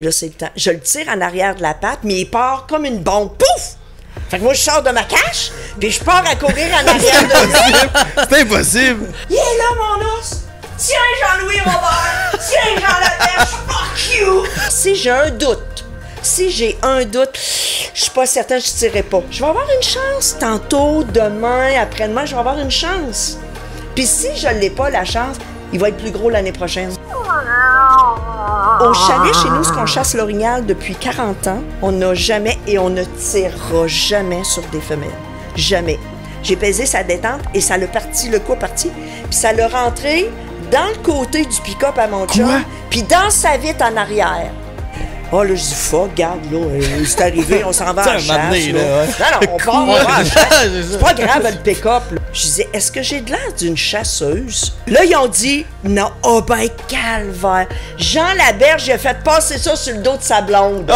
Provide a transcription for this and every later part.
Là, c'est le temps. Je le tire en arrière de la patte, mais il part comme une bombe. Pouf! Fait que moi, je sors de ma cache, puis je pars à courir en arrière de lui. C'est impossible! Il est là, mon ours! Tiens, Jean-Louis Robert! Tiens, Jean Laberge! Fuck you! Si j'ai un doute, je suis pas certain que je tirerai pas. Je vais avoir une chance tantôt, demain, après-demain, je vais avoir une chance. Puis si je l'ai pas, la chance, il va être plus gros l'année prochaine. Au chalet, chez nous, ce qu'on chasse l'orignal depuis 40 ans, on n'a jamais et on ne tirera jamais sur des femelles. Jamais. J'ai pesé sa détente et ça l'a parti, le coup parti, puis ça l'a rentré dans le côté du pick-up à mon chum, puis dans sa vitre en arrière. Oh là, je dis fuck, regarde, là, c'est arrivé, on s'en va à la chasse. Non, on part, on va à la chasse. C'est pas grave, le pick-up. Je disais, est-ce que j'ai de l'air d'une chasseuse? Là, ils ont dit, non, oh ben, calvaire. Jean Laberge, il a fait passer ça sur le dos de sa blonde. Oh,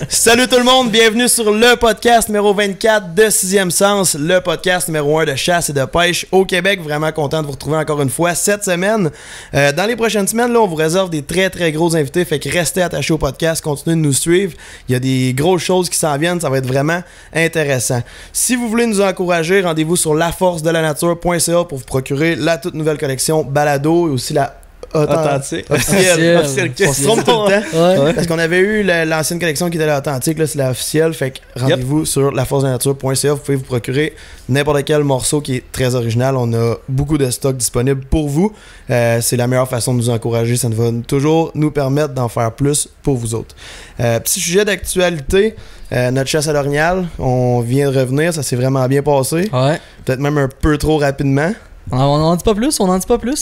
Salut tout le monde, bienvenue sur le podcast numéro 24 de 6e Sens, le podcast numéro 1 de chasse et de pêche au Québec. Vraiment content de vous retrouver encore une fois cette semaine. Dans les prochaines semaines, là, on vous réserve des très gros invités, fait que restez attachés au podcast, continuez de nous suivre. Il y a des grosses choses qui s'en viennent, ça va être vraiment intéressant. Si vous voulez nous encourager, rendez-vous sur laforcedelanature.ca pour vous procurer la toute nouvelle collection Balado et aussi la authentique. Officielle. On se trompe tout le temps. Ouais. Parce qu'on avait eu l'ancienne collection qui était l'authentique, là c'est la officielle. Fait que rendez-vous sur laforcedelanature.ca. Vous pouvez vous procurer n'importe quel morceau qui est très original. On a beaucoup de stocks disponibles pour vous. C'est la meilleure façon de nous encourager. Ça va toujours nous permettre d'en faire plus pour vous autres. Petit sujet d'actualité. Notre chasse à l'orignal, on vient de revenir. Ça s'est vraiment bien passé. Ouais. Peut-être même un peu trop rapidement. On n'en dit pas plus,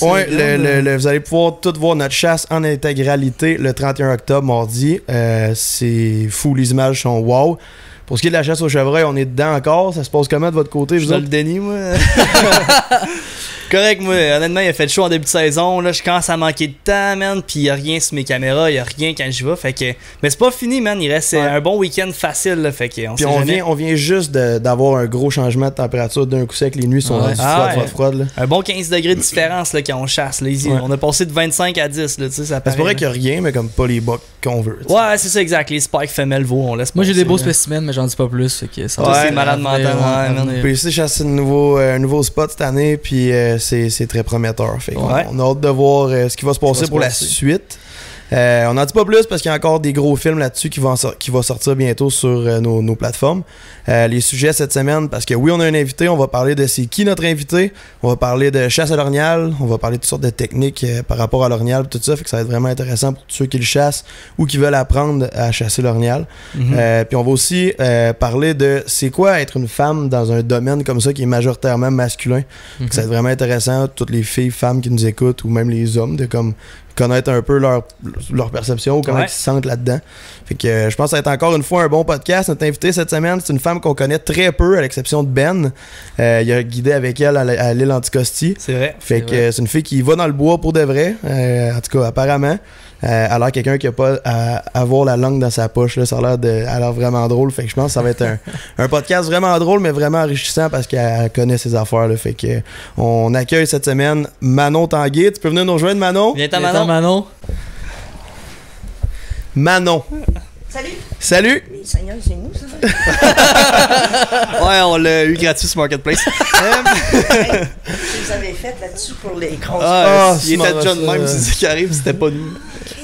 Ouais, vous allez pouvoir tout voir notre chasse en intégralité le 31 octobre, mardi. C'est fou, les images sont wow. Pour ce qui est de la chasse au chevreuil, on est dedans encore. Ça se passe comment de votre côté? Je suis dans le déni, moi. Correct, moi. Honnêtement, il a fait chaud en début de saison. Là, je commence à manquer de temps, man. Puis il n'y a rien sur mes caméras. Il n'y a rien quand j'y vais. Fait que... Mais c'est pas fini, man. Il reste un bon week-end facile. Là, fait que on vient juste d'avoir un gros changement de température d'un coup sec. Les nuits sont froides. Là. Un bon 15 degrés de différence là, quand on chasse. Là, on a passé de 25 à 10. Là, ça c'est vrai qu'il n'y a rien, mais comme pas les bucks qu'on veut. T'sais. Ouais, c'est ça, exact. Les spikes femelles veaux, on laisse. Moi, j'ai des beaux spécimens, mais j'en dis pas plus. Fait que ça c'est malade mental. Puis ici, chasse un nouveau spot cette année. Puis c'est très prometteur. Fait on a hâte de voir ce qui va se passer pour la suite. On n'en dit pas plus parce qu'il y a encore des gros films là-dessus qui vont sortir bientôt sur nos plateformes. Les sujets cette semaine, parce que oui, on a un invité, on va parler de c'est qui notre invité, on va parler de chasse à l'orignal, on va parler de toutes sortes de techniques par rapport à l'orignal, tout ça, fait que ça va être vraiment intéressant pour tous ceux qui le chassent ou qui veulent apprendre à chasser l'orignal. Puis on va aussi parler de c'est quoi être une femme dans un domaine comme ça qui est majoritairement masculin. Ça va être vraiment intéressant, toutes les filles, femmes qui nous écoutent ou même les hommes, de comme connaître un peu leur perception ou comment ils se sentent là-dedans. Fait que je pense que ça va être encore une fois un bon podcast. Notre invité cette semaine, c'est une femme qu'on connaît très peu, à l'exception de Ben. Il a guidé avec elle à l'île Anticosti. C'est vrai. Fait que c'est une fille qui va dans le bois pour de vrai, en tout cas apparemment. Elle a l'air quelqu'un qui a pas à avoir la langue dans sa poche. Là. Ça a l'air vraiment drôle. Fait que je pense que ça va être un podcast vraiment drôle, mais vraiment enrichissant parce qu'elle connaît ses affaires. Là. Fait que on accueille cette semaine Manon Tanguay. Tu peux venir nous rejoindre, Manon? Viens Manon. Manon. Salut! Les seigneurs, c'est nous, ça? Ouais, on l'a eu gratuit sur Marketplace. Vous avez fait là-dessus pour les grosses. Il était John même, c'est ce qui arrive, c'était pas nous.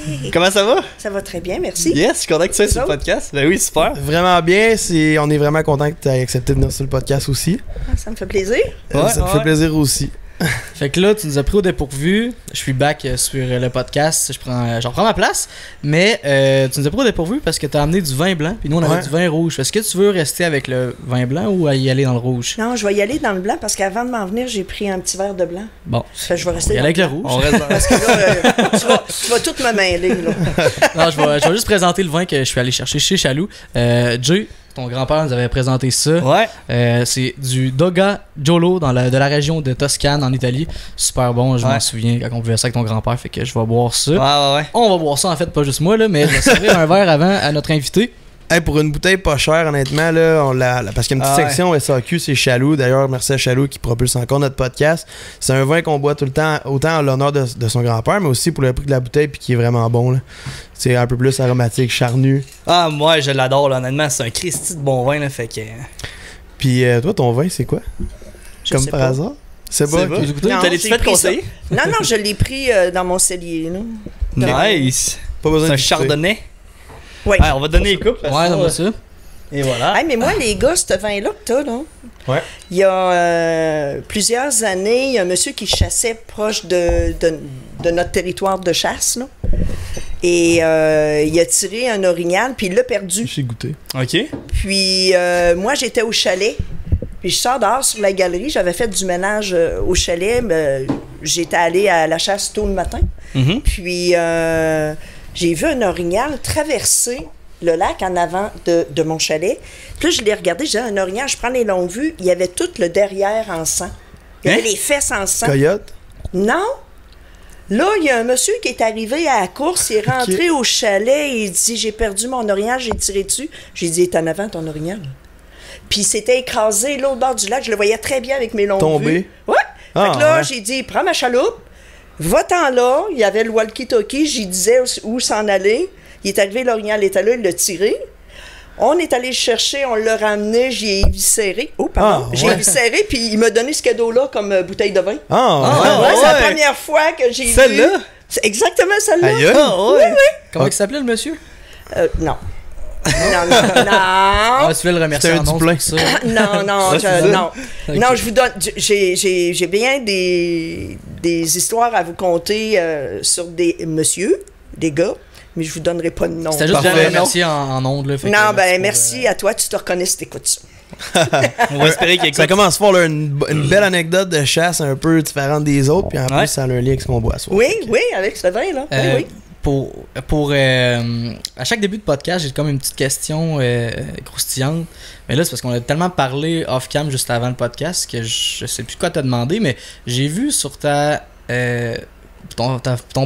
Okay. Comment ça va? Ça va très bien, merci. Yes, je suis content que tu sois sur le podcast. Ben oui, super. Vraiment bien, on est vraiment content que tu aies accepté de venir sur le podcast aussi. Ça me fait plaisir. Ça me fait plaisir aussi. Fait que là, tu nous as pris au dépourvu. Je suis back sur le podcast. J'en prends ma place. Mais tu nous as pris au dépourvu parce que tu as amené du vin blanc. Puis nous, on avait du vin rouge. Est-ce que tu veux rester avec le vin blanc ou y aller dans le rouge? Non, je vais y aller dans le blanc parce qu'avant de m'en venir, j'ai pris un petit verre de blanc. Bon. Fait que je vais rester y aller avec le rouge. On reste dans... Parce que là, tu vas tout me mêler. Là. Non, je vais juste présenter le vin que je suis allé chercher chez Chaloux. Jay, ton grand-père nous avait présenté ça. Ouais. C'est du Doga Giolo de la région de Toscane en Italie. Super bon, je m'en souviens quand on buvait ça avec ton grand-père. Fait que je vais boire ça. Ouais. On va boire ça en fait, pas juste moi, là, mais je vais servir un verre avant à notre invité. Hey, pour une bouteille pas chère, honnêtement, là, parce qu'il y a une petite section SAQ, c'est Chaloux. D'ailleurs, merci à Chaloux qui propulse encore notre podcast. C'est un vin qu'on boit tout le temps, autant en l'honneur de son grand-père, mais aussi pour le prix de la bouteille, puis qui est vraiment bon. Là. C'est un peu plus aromatique, charnu. Ah, moi, je l'adore, là, honnêtement. C'est un Christy de bon vin, là, fait que... Puis toi, ton vin, c'est quoi? Comme par hasard? C'est pas? T'as-tu fait conseiller? Non, je l'ai pris dans mon cellier. Là. Nice! Pas besoin c'est un de chardonnay? Oui. On va donner les coupes. Ouais, non, ça. Et voilà. Hey, mais moi, les gars, ce vin-là que t'as, là, il y a plusieurs années, il y a un monsieur qui chassait proche de notre territoire de chasse, là. Et il a tiré un orignal, puis il l'a perdu. J'ai goûté. OK. Puis moi, j'étais au chalet. Puis je sors dehors sur la galerie. J'avais fait du ménage au chalet. J'étais allée à la chasse tôt le matin. Mm-hmm. Puis j'ai vu un orignal traverser le lac en avant de mon chalet. Puis là, je l'ai regardé. J'ai dit, un orignal, je prends les longues vues. Il y avait tout le derrière en sang. Il y avait les fesses en sang. Coyote? Non. Là, il y a un monsieur qui est arrivé à la course. Il est rentré au chalet. Et il dit, j'ai perdu mon orignal, j'ai tiré dessus. J'ai dit, il est en avant ton orignal. Puis il s'était écrasé là au bord du lac. Je le voyais très bien avec mes longues vues. Ouais. Fait que là, j'ai dit, prends ma chaloupe, va-t'en là. Il y avait le walkie-talkie. J'y disais où s'en aller. Il est arrivé, l'orignal était là, il l'a tiré. On est allé le chercher, on l'a ramené, j'y ai éviscéré. Oh, pardon. J'ai éviscéré, puis il m'a donné ce cadeau-là comme bouteille de vin. C'est la première fois que j'ai vu. Celle-là? C'est exactement celle-là. Aïe. Oui. Comment il s'appelait, le monsieur? Non. Ah, tu veux le remercier en nom, plein. ça. Non, je vous donne. J'ai bien des histoires à vous conter sur des messieurs, des gars, mais je vous donnerai pas de nom. C'était juste de le remercier en ondes. Là, non, ben merci à toi, tu te reconnais si t'écoutes ça. On va espérer qu'il Ça commence fort, là, une belle anecdote de chasse un peu différente des autres, puis en plus, ça a un lien avec ce qu'on boit à soir. Oui, avec ce vin, là. Oui. À chaque début de podcast, j'ai comme une petite question croustillante. Mais là, c'est parce qu'on a tellement parlé off-cam juste avant le podcast que je sais plus quoi te demander, mais j'ai vu sur ton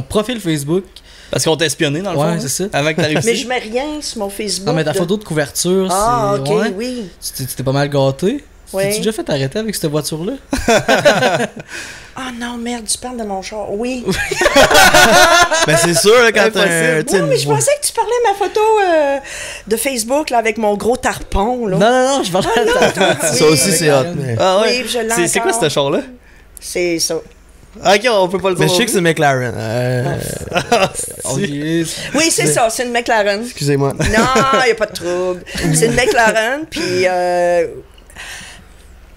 profil Facebook. Parce qu'on t'a espionné dans le fond. Ouais, c'est ça. Avant que t'arrives ici. Mais je mets rien sur mon Facebook. Non, mais ta photo de couverture, c'est. Ah, ok, ouais. oui. Tu t'es pas mal gâté. Oui. T'es-tu déjà fait arrêter avec cette voiture-là? Ah non, merde, tu parles de mon char. Oui. Ben c'est sûr, là, quand Oui, mais je pensais que tu parlais de ma photo de Facebook là, avec mon gros tarpon. Là. Non, je parlais de ça aussi, c'est hot. Mais... Ah ouais. Oui, je l'ai C'est quoi ce char-là? C'est ça. Ok, on peut pas le dire. Mais je sais que c'est McLaren. Oui, c'est ça, c'est une McLaren. Excusez-moi. Non, il n'y a pas de trouble. C'est une McLaren, puis...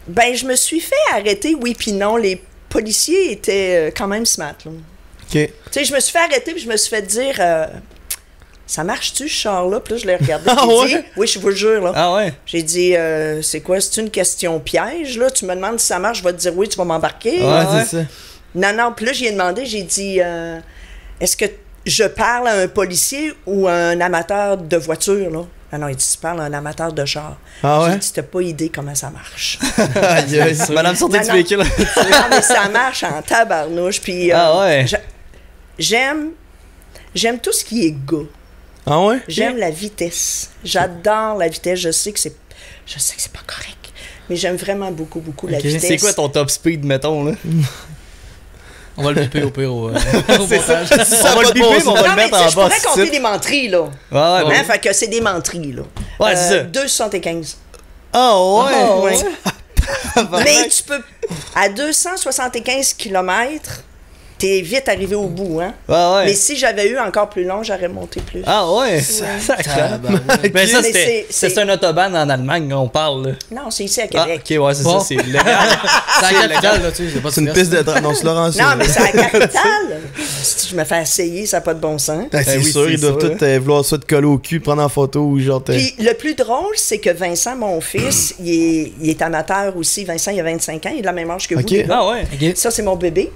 ben, je me suis fait arrêter, oui puis non. Les policiers étaient quand même smart, là. OK. Tu sais, je me suis fait arrêter, puis je me suis fait dire... ça marche-tu, ce char-là? Puis là, je l'ai regardé, j'ai dit... Oui, je vous le jure, là. Ah ouais? J'ai dit, c'est quoi? C'est une question piège, là? Tu me demandes si ça marche, je vais te dire oui, tu vas m'embarquer. Ouais, c'est ça. Non, puis là, j'y ai demandé, j'ai dit, est-ce que je parle à un policier ou à un amateur de voiture, là? Non, il dit, tu parles à un amateur de char. Ah ouais? J'ai dit, t'as pas idée comment ça marche. Madame sortie du véhicule. Non, mais ça marche en tabarnouche, puis j'aime tout ce qui est gars. Ah ouais? J'aime la vitesse. J'adore la vitesse. Je sais que c'est pas correct, mais j'aime vraiment beaucoup la vitesse. C'est quoi ton top speed, mettons, là? On va le biper au pire au c'est montage. On va le biper, mais on va le mettre en bas. Je pourrais compter des menteries, là. Ouais. Fait que c'est des menteries, là. Ouais, c'est ça. 2,75. Oh, ouais. Mais tu peux... À 275 km, t'es vite arrivé au bout, hein? Ouais. Mais si j'avais eu encore plus long, j'aurais monté plus. Ah ouais? Mais ça, c'est un autobahn en Allemagne, on parle, là. Non, c'est ici à Québec. Ah, ok, ouais, c'est ça, c'est légal. C'est la capitale, là, tu sais. C'est une piste de... Non, c'est Laurent. Non, mais c'est à la capitale. Si je me fais essayer, ça n'a pas de bon sens. C'est sûr, ils doivent tous vouloir ça te coller au cul, prendre en photo ou genre... Puis le plus drôle, c'est que Vincent, mon fils, il est amateur aussi. Vincent, il a 25 ans, il est de la même âge que vous. Les gars. Ah ouais? Ça, c'est mon bébé.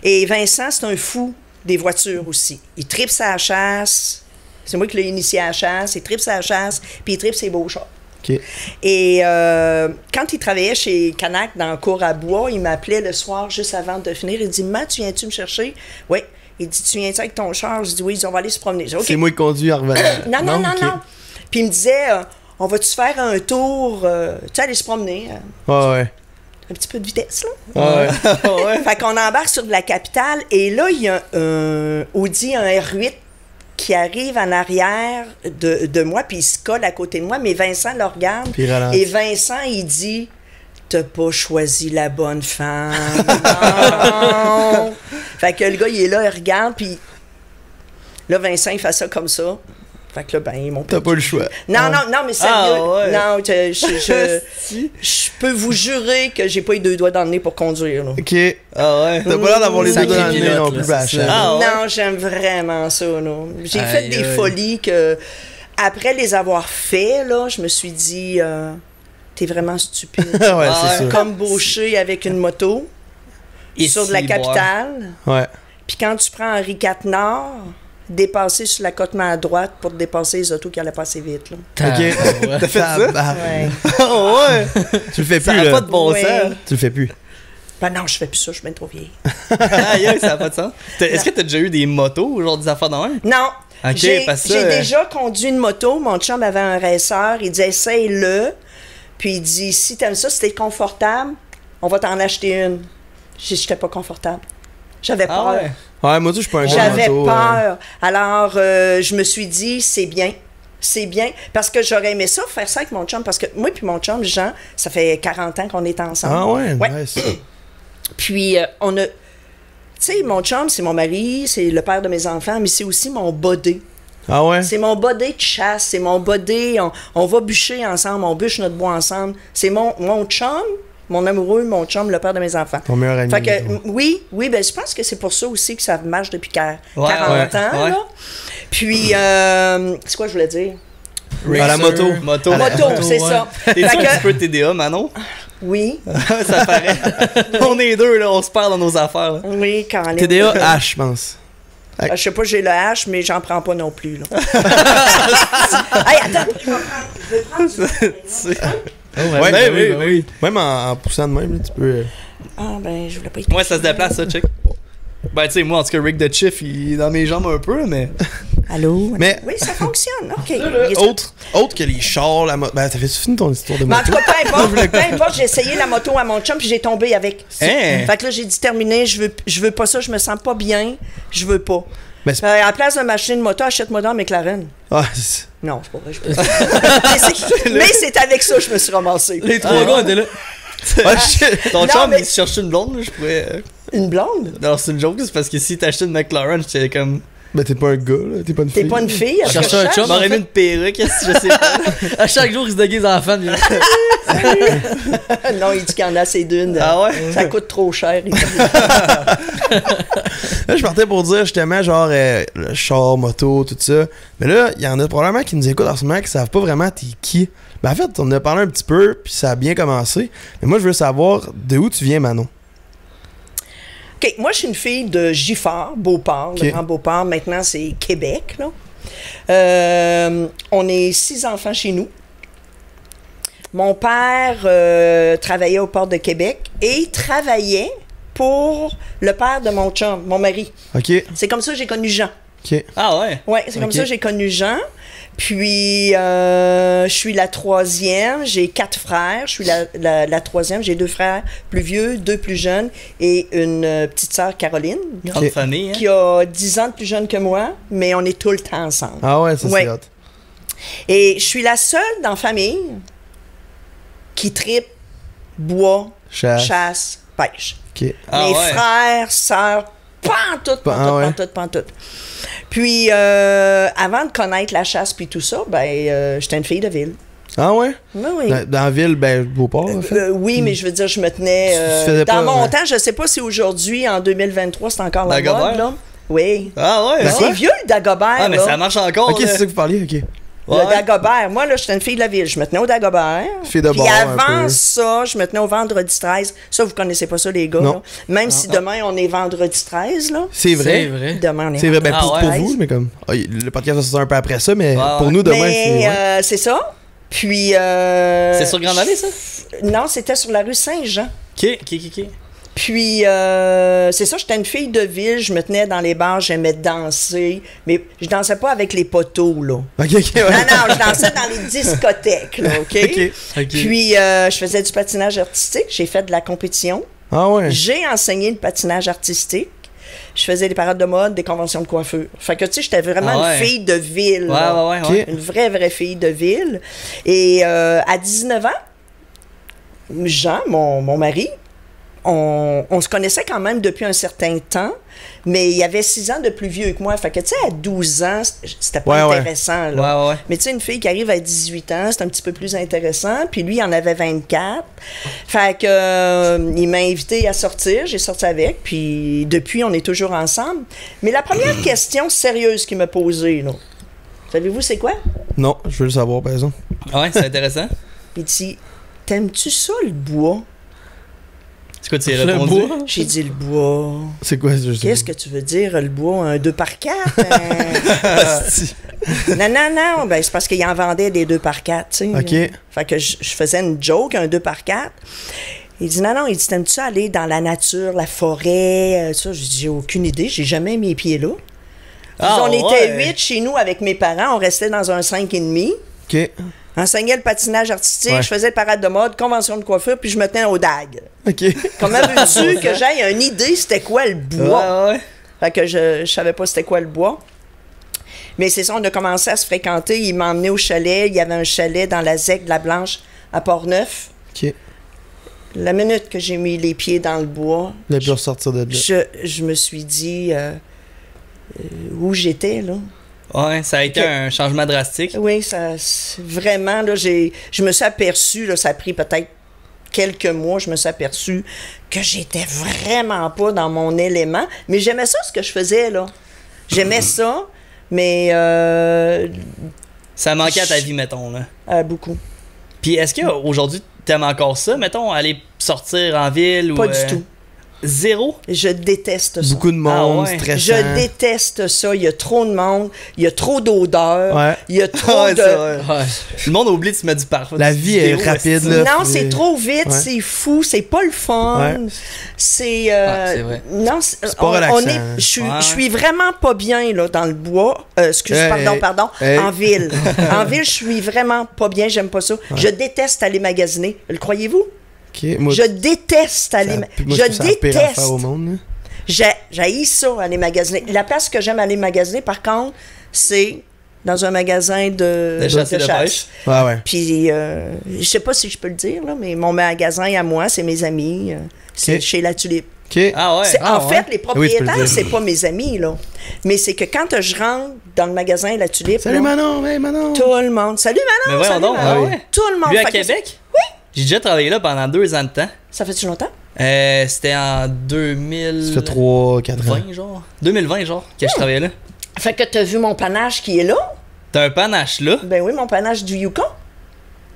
Et Vincent, c'est un fou des voitures aussi. Il tripe sa chasse. C'est moi qui l'ai initié à la chasse. Il tripe sa chasse, puis il tripe ses beaux chars. Okay. Et quand il travaillait chez Canac dans le cours à bois, il m'appelait le soir juste avant de finir. Il dit, Matt, tu viens-tu me chercher? Oui. Il dit, tu viens-tu avec ton char? Je dis, oui, on va aller se promener. Okay. C'est moi qui conduis en revenant. Non. Puis il me disait, on va-tu faire un tour, tu sais, aller se promener. Ouais. Un petit peu de vitesse, là. Ouais. Fait qu'on embarque sur de la capitale et là, il y a un Audi, un R8 qui arrive en arrière de moi, puis il se colle à côté de moi, mais Vincent le regarde. Puis il ralentit. Et Vincent, il dit, t'as pas choisi la bonne femme. Non. Fait que le gars, il est là, il regarde, puis là, Vincent, il fait ça comme ça. Fait que là, ben, ils m'ont T'as pas le choix. Non, mais sérieux. ouais. Non, je peux vous jurer que j'ai pas eu 2 doigts dans le nez pour conduire. Là. Ok. Ah ouais. T'as pas l'air d'avoir les 2 Sacré doigts dans le nez pilote, non là, plus, c'est Bachar. ça. Ah ouais. Non, j'aime vraiment ça. Là. J'ai fait Aïe, des aïe. folies que, après les avoir fait, là, je me suis dit, t'es vraiment stupide. Ouais, Ah, c'est sûr. Comme Beaucher avec une moto Et sur de la si, capitale. Ouais. Puis quand tu prends Henri IV Nord, dépasser sur la côte main à droite pour dépasser les autos qui allaient passer vite. Là. Ok. Ouais. T'as fait ça? Ouais. Oh ouais. Tu le fais Ça plus, a là. pas de bon Ouais. sens. Tu le fais plus. Ben non, je fais plus ça, je suis bien trop vieille. Aïe, aïe, ça a pas de sens. Est-ce que t'as déjà eu des motos, genre des affaires dans un? Non. Ok, J'ai parce que ça, j'ai déjà conduit une moto. Mon chum avait un racer. Il dit essaye-le. Puis il dit si t'aimes ça, si t'es confortable, on va t'en acheter une. J'étais pas confortable. J'avais peur. Ah ouais. Ouais, moi, je suis pas un gars de J'avais moto, peur. Alors, je me suis dit c'est bien. C'est bien. Parce que j'aurais aimé ça, faire ça avec mon chum. Parce que moi puis mon chum, Jean, ça fait 40 ans qu'on est ensemble. Ah ouais, Ouais. nice. Puis, on a. Tu sais, mon chum, c'est mon mari, c'est le père de mes enfants, mais c'est aussi mon bodé. Ah ouais? C'est mon bodé de chasse, c'est mon bodé. On va bûcher ensemble, on bûche notre bois ensemble. C'est mon chum, mon amoureux, mon chum, le père de mes enfants. Ton meilleur ami. Fait que, mettons. oui, ben je pense que c'est pour ça aussi que ça marche depuis 40 Ouais, ans. ouais. Là. Puis, c'est quoi je voulais dire? À la moto. Moto. Moto, c'est ouais. ça. T'es-tu Fait un que- petit peu TDA, Manon? Oui, Ça paraît. On est deux, là, on se perd dans nos affaires. Là. oui, quand même. TDA H, je pense. Je sais pas, j'ai le H, mais j'en prends pas non plus. Là. Hey, attends, je vais prendre. Ouais, ben oui, oui, oui. Même en poussant de même, là, tu peux. Ah, ben, je voulais pas y Ouais, ça se déplace, ça, check. Ben, tu sais, moi, en tout cas, Rick de Chief, il est dans mes jambes un peu, mais. Allô? Mais- Oui, ça fonctionne. OK. Il est- Autre que les chars, la moto. Ben, t'as fait fini ton histoire de Mais en moto? tout cas, peu importe, j'ai essayé la moto à mon chum puis j'ai tombé avec. Hein? Fait que là, j'ai dit terminé, je veux pas ça, je me sens pas bien, je veux pas. Mais c'est- À la place de m'acheter une moto, achète-moi dans McLaren. Ah, Non, c'est pas vrai, je peux pas. Mais c'est avec ça que je me suis ramassé. Les trois gars étaient là. ah, shit. Ton Non, chum, mais- il se cherche une blonde, là, je pourrais. Une blonde? Non, c'est une joke, c'est parce que si t'achetais une McLaren, j'étais comme. Ben, t'es pas un gars, là. T'es pas une fille. T'es pas une fille? est-ce que cherchais un je chum? cherche? J'aurais mis une perruque, je sais pas. À chaque jour, ils se déguisent en femme. Non, il dit qu'il y en a assez d'une. Ah ouais? Ça coûte trop cher. il dit. Là, je partais pour dire justement, genre, le char, moto, tout ça. Mais là, il y en a probablement qui nous écoutent en ce moment qui savent pas vraiment t'es qui. Ben, en fait, on en a parlé un petit peu, puis ça a bien commencé. Mais moi, je veux savoir de où tu viens, Manon. OK, moi, je suis une fille de Giffard, Beauport, OK. le Grand Beauport. Maintenant, c'est Québec, là. On est 6 enfants chez nous. Mon père travaillait au port de Québec et travaillait pour le père de mon chum, mon mari. OK. C'est comme ça que j'ai connu Jean. OK. Ah ouais? Oui, c'est comme OK. ça que j'ai connu Jean. Puis, je suis la 3e. J'ai 4 frères. Je suis la 3e. J'ai 2 frères plus vieux, 2 plus jeunes et une petite sœur, Caroline, Grande Ok. famille, hein? qui a 10 ans de plus jeune que moi, mais on est tout le temps ensemble. Ah ouais, ça Ouais. c'est hot. Et je suis la seule dans la famille qui tripe bois, chasse, pêche. OK. Ah Mes ouais. frères, sœurs, pantoute, Ah ouais. pantoute. Puis, avant de connaître la chasse puis tout ça, ben, j'étais une fille de ville. Ah ouais? Oui, oui. Dans la ville, ben, Beauport, en fait. Oui, mais je veux dire, je me tenais... Tu faisais dans pas, mon ouais. temps, je sais pas si aujourd'hui, en 2023, c'est encore la Dagobert? mode, là. Oui. Ah ouais? C'est vieux, le Dagobert, Ah, mais là. ça marche encore. OK, là. c'est ça que vous parliez? OK. Ouais. Le Dagobert. Moi, là, j'étais une fille de la ville. Je me tenais au Dagobert. Fille de Puis bord, un avant peu. ça, je me tenais au vendredi 13. Ça, vous connaissez pas ça, les gars. Non. là. Même si demain, on est vendredi 13, là. C'est vrai. C'est vrai. Demain, on est C'est vrai, ben, vendredi pour 13. vous, mais comme. Ah, le podcast va sortir un peu après ça, mais Ouais, pour ouais. nous, demain, Mais c'est. Ouais. c'est ça. Puis... C'est sur Grande Allée, ça? Non, c'était sur la rue Saint-Jean. Ok. Puis, c'est ça, j'étais une fille de ville, je me tenais dans les bars, j'aimais danser, mais je dansais pas avec les poteaux, là. OK, ouais. Non, je dansais dans les discothèques, là, OK? Puis, je faisais du patinage artistique, j'ai fait de la compétition. Ah ouais? J'ai enseigné le patinage artistique. Je faisais des parades de mode, des conventions de coiffure. Fait que, tu sais, j'étais vraiment une fille de ville. Ouais. Une vraie fille de ville. Et à 19 ans, Jean, mon mari, on se connaissait quand même depuis un certain temps, mais il y avait 6 ans de plus vieux que moi. Fait que, tu sais, à 12 ans, c'était pas intéressant, là. Ouais. Mais tu sais, une fille qui arrive à 18 ans, c'est un petit peu plus intéressant. Puis lui, il en avait 24. Fait que, il m'a invité à sortir. J'ai sorti avec. Puis depuis, on est toujours ensemble. Mais la première question sérieuse qu'il m'a posée, là, savez-vous c'est quoi? Non, je veux le savoir, par exemple. Ouais, c'est intéressant. Il dit, t'aimes-tu ça, le bois? C'est quoi, tu y as répondu? J'ai dit le bois. C'est quoi? Qu'est-ce que tu veux dire, le bois? Un 2x4? Non. Ben, c'est parce qu'il en vendait des 2x4, tu sais. OK. Fait que je faisais une joke, un 2x4. Il dit, non, il dit, t'aimes-tu ça aller dans la nature, la forêt, ça? J'ai dit, j'ai aucune idée, j'ai jamais mis les pieds là. On était 8 chez nous avec mes parents, on restait dans un 5,5. OK. Enseignais le patinage artistique, je faisais le parade de mode, convention de coiffure, puis je me tenais au DAG. OK. Comment veux-tu que j'aille une idée c'était quoi le bois? Ouais. Fait que je savais pas c'était quoi le bois. Mais c'est ça, on a commencé à se fréquenter. Il m'a emmené au chalet. Il y avait un chalet dans la ZEC de la Blanche à Port-Neuf. OK. La minute que j'ai mis les pieds dans le bois, Il a pu ressortir de là. je me suis dit où j'étais, là. Ouais, ça a été un changement drastique. Oui, vraiment, là, je me suis aperçu, là, ça a pris peut-être quelques mois, je me suis aperçu que j'étais vraiment pas dans mon élément. Mais j'aimais ça, ce que je faisais, là. J'aimais ça, mais... ça manquait à ta vie, mettons, là. Beaucoup. Puis est-ce qu'aujourd'hui, t'aimes encore ça, mettons, aller sortir en ville ou... Pas du tout. Zéro? Je déteste ça. Beaucoup de monde, stressant. Je déteste ça. Il y a trop de monde. Il y a trop d'odeurs. Il y a trop de... Le monde oublie de se mettre du parfum. La vie est rapide, là. Non, c'est trop vite. C'est fou. C'est pas le fun. C'est... c'est vrai. Non, c'est pas relaxant. Je suis vraiment pas bien, là, dans le bois. Pardon. En ville. En ville, je suis vraiment pas bien. J'aime pas ça. Je déteste aller magasiner. Le croyez-vous? Okay, moi, je déteste aller magasiner. Je déteste. Au monde, j'haïs ça, aller magasiner. La place que j'aime aller magasiner, par contre, c'est dans un magasin de chasse. Ouais. Puis, je sais pas si je peux le dire, là, mais mon magasin à moi, c'est mes amis. C'est chez La Tulipe. Okay. Ah ouais. En fait, les propriétaires, c'est pas mes amis, là. Mais c'est que quand je rentre dans le magasin La Tulipe... Salut, là, Manon, hey, Manon! Tout le monde. Salut, Manon! Mais voyons donc. Manon. Tout le monde. Lui, à Québec? Oui. J'ai déjà travaillé là pendant 2 ans de temps. Ça fait-tu longtemps? C'était en 2000... Ça fait 3-4 ans. 2020, genre, que je travaillais là. Fait que t'as vu mon panache qui est là? T'as un panache là? Ben oui, mon panache du Yukon.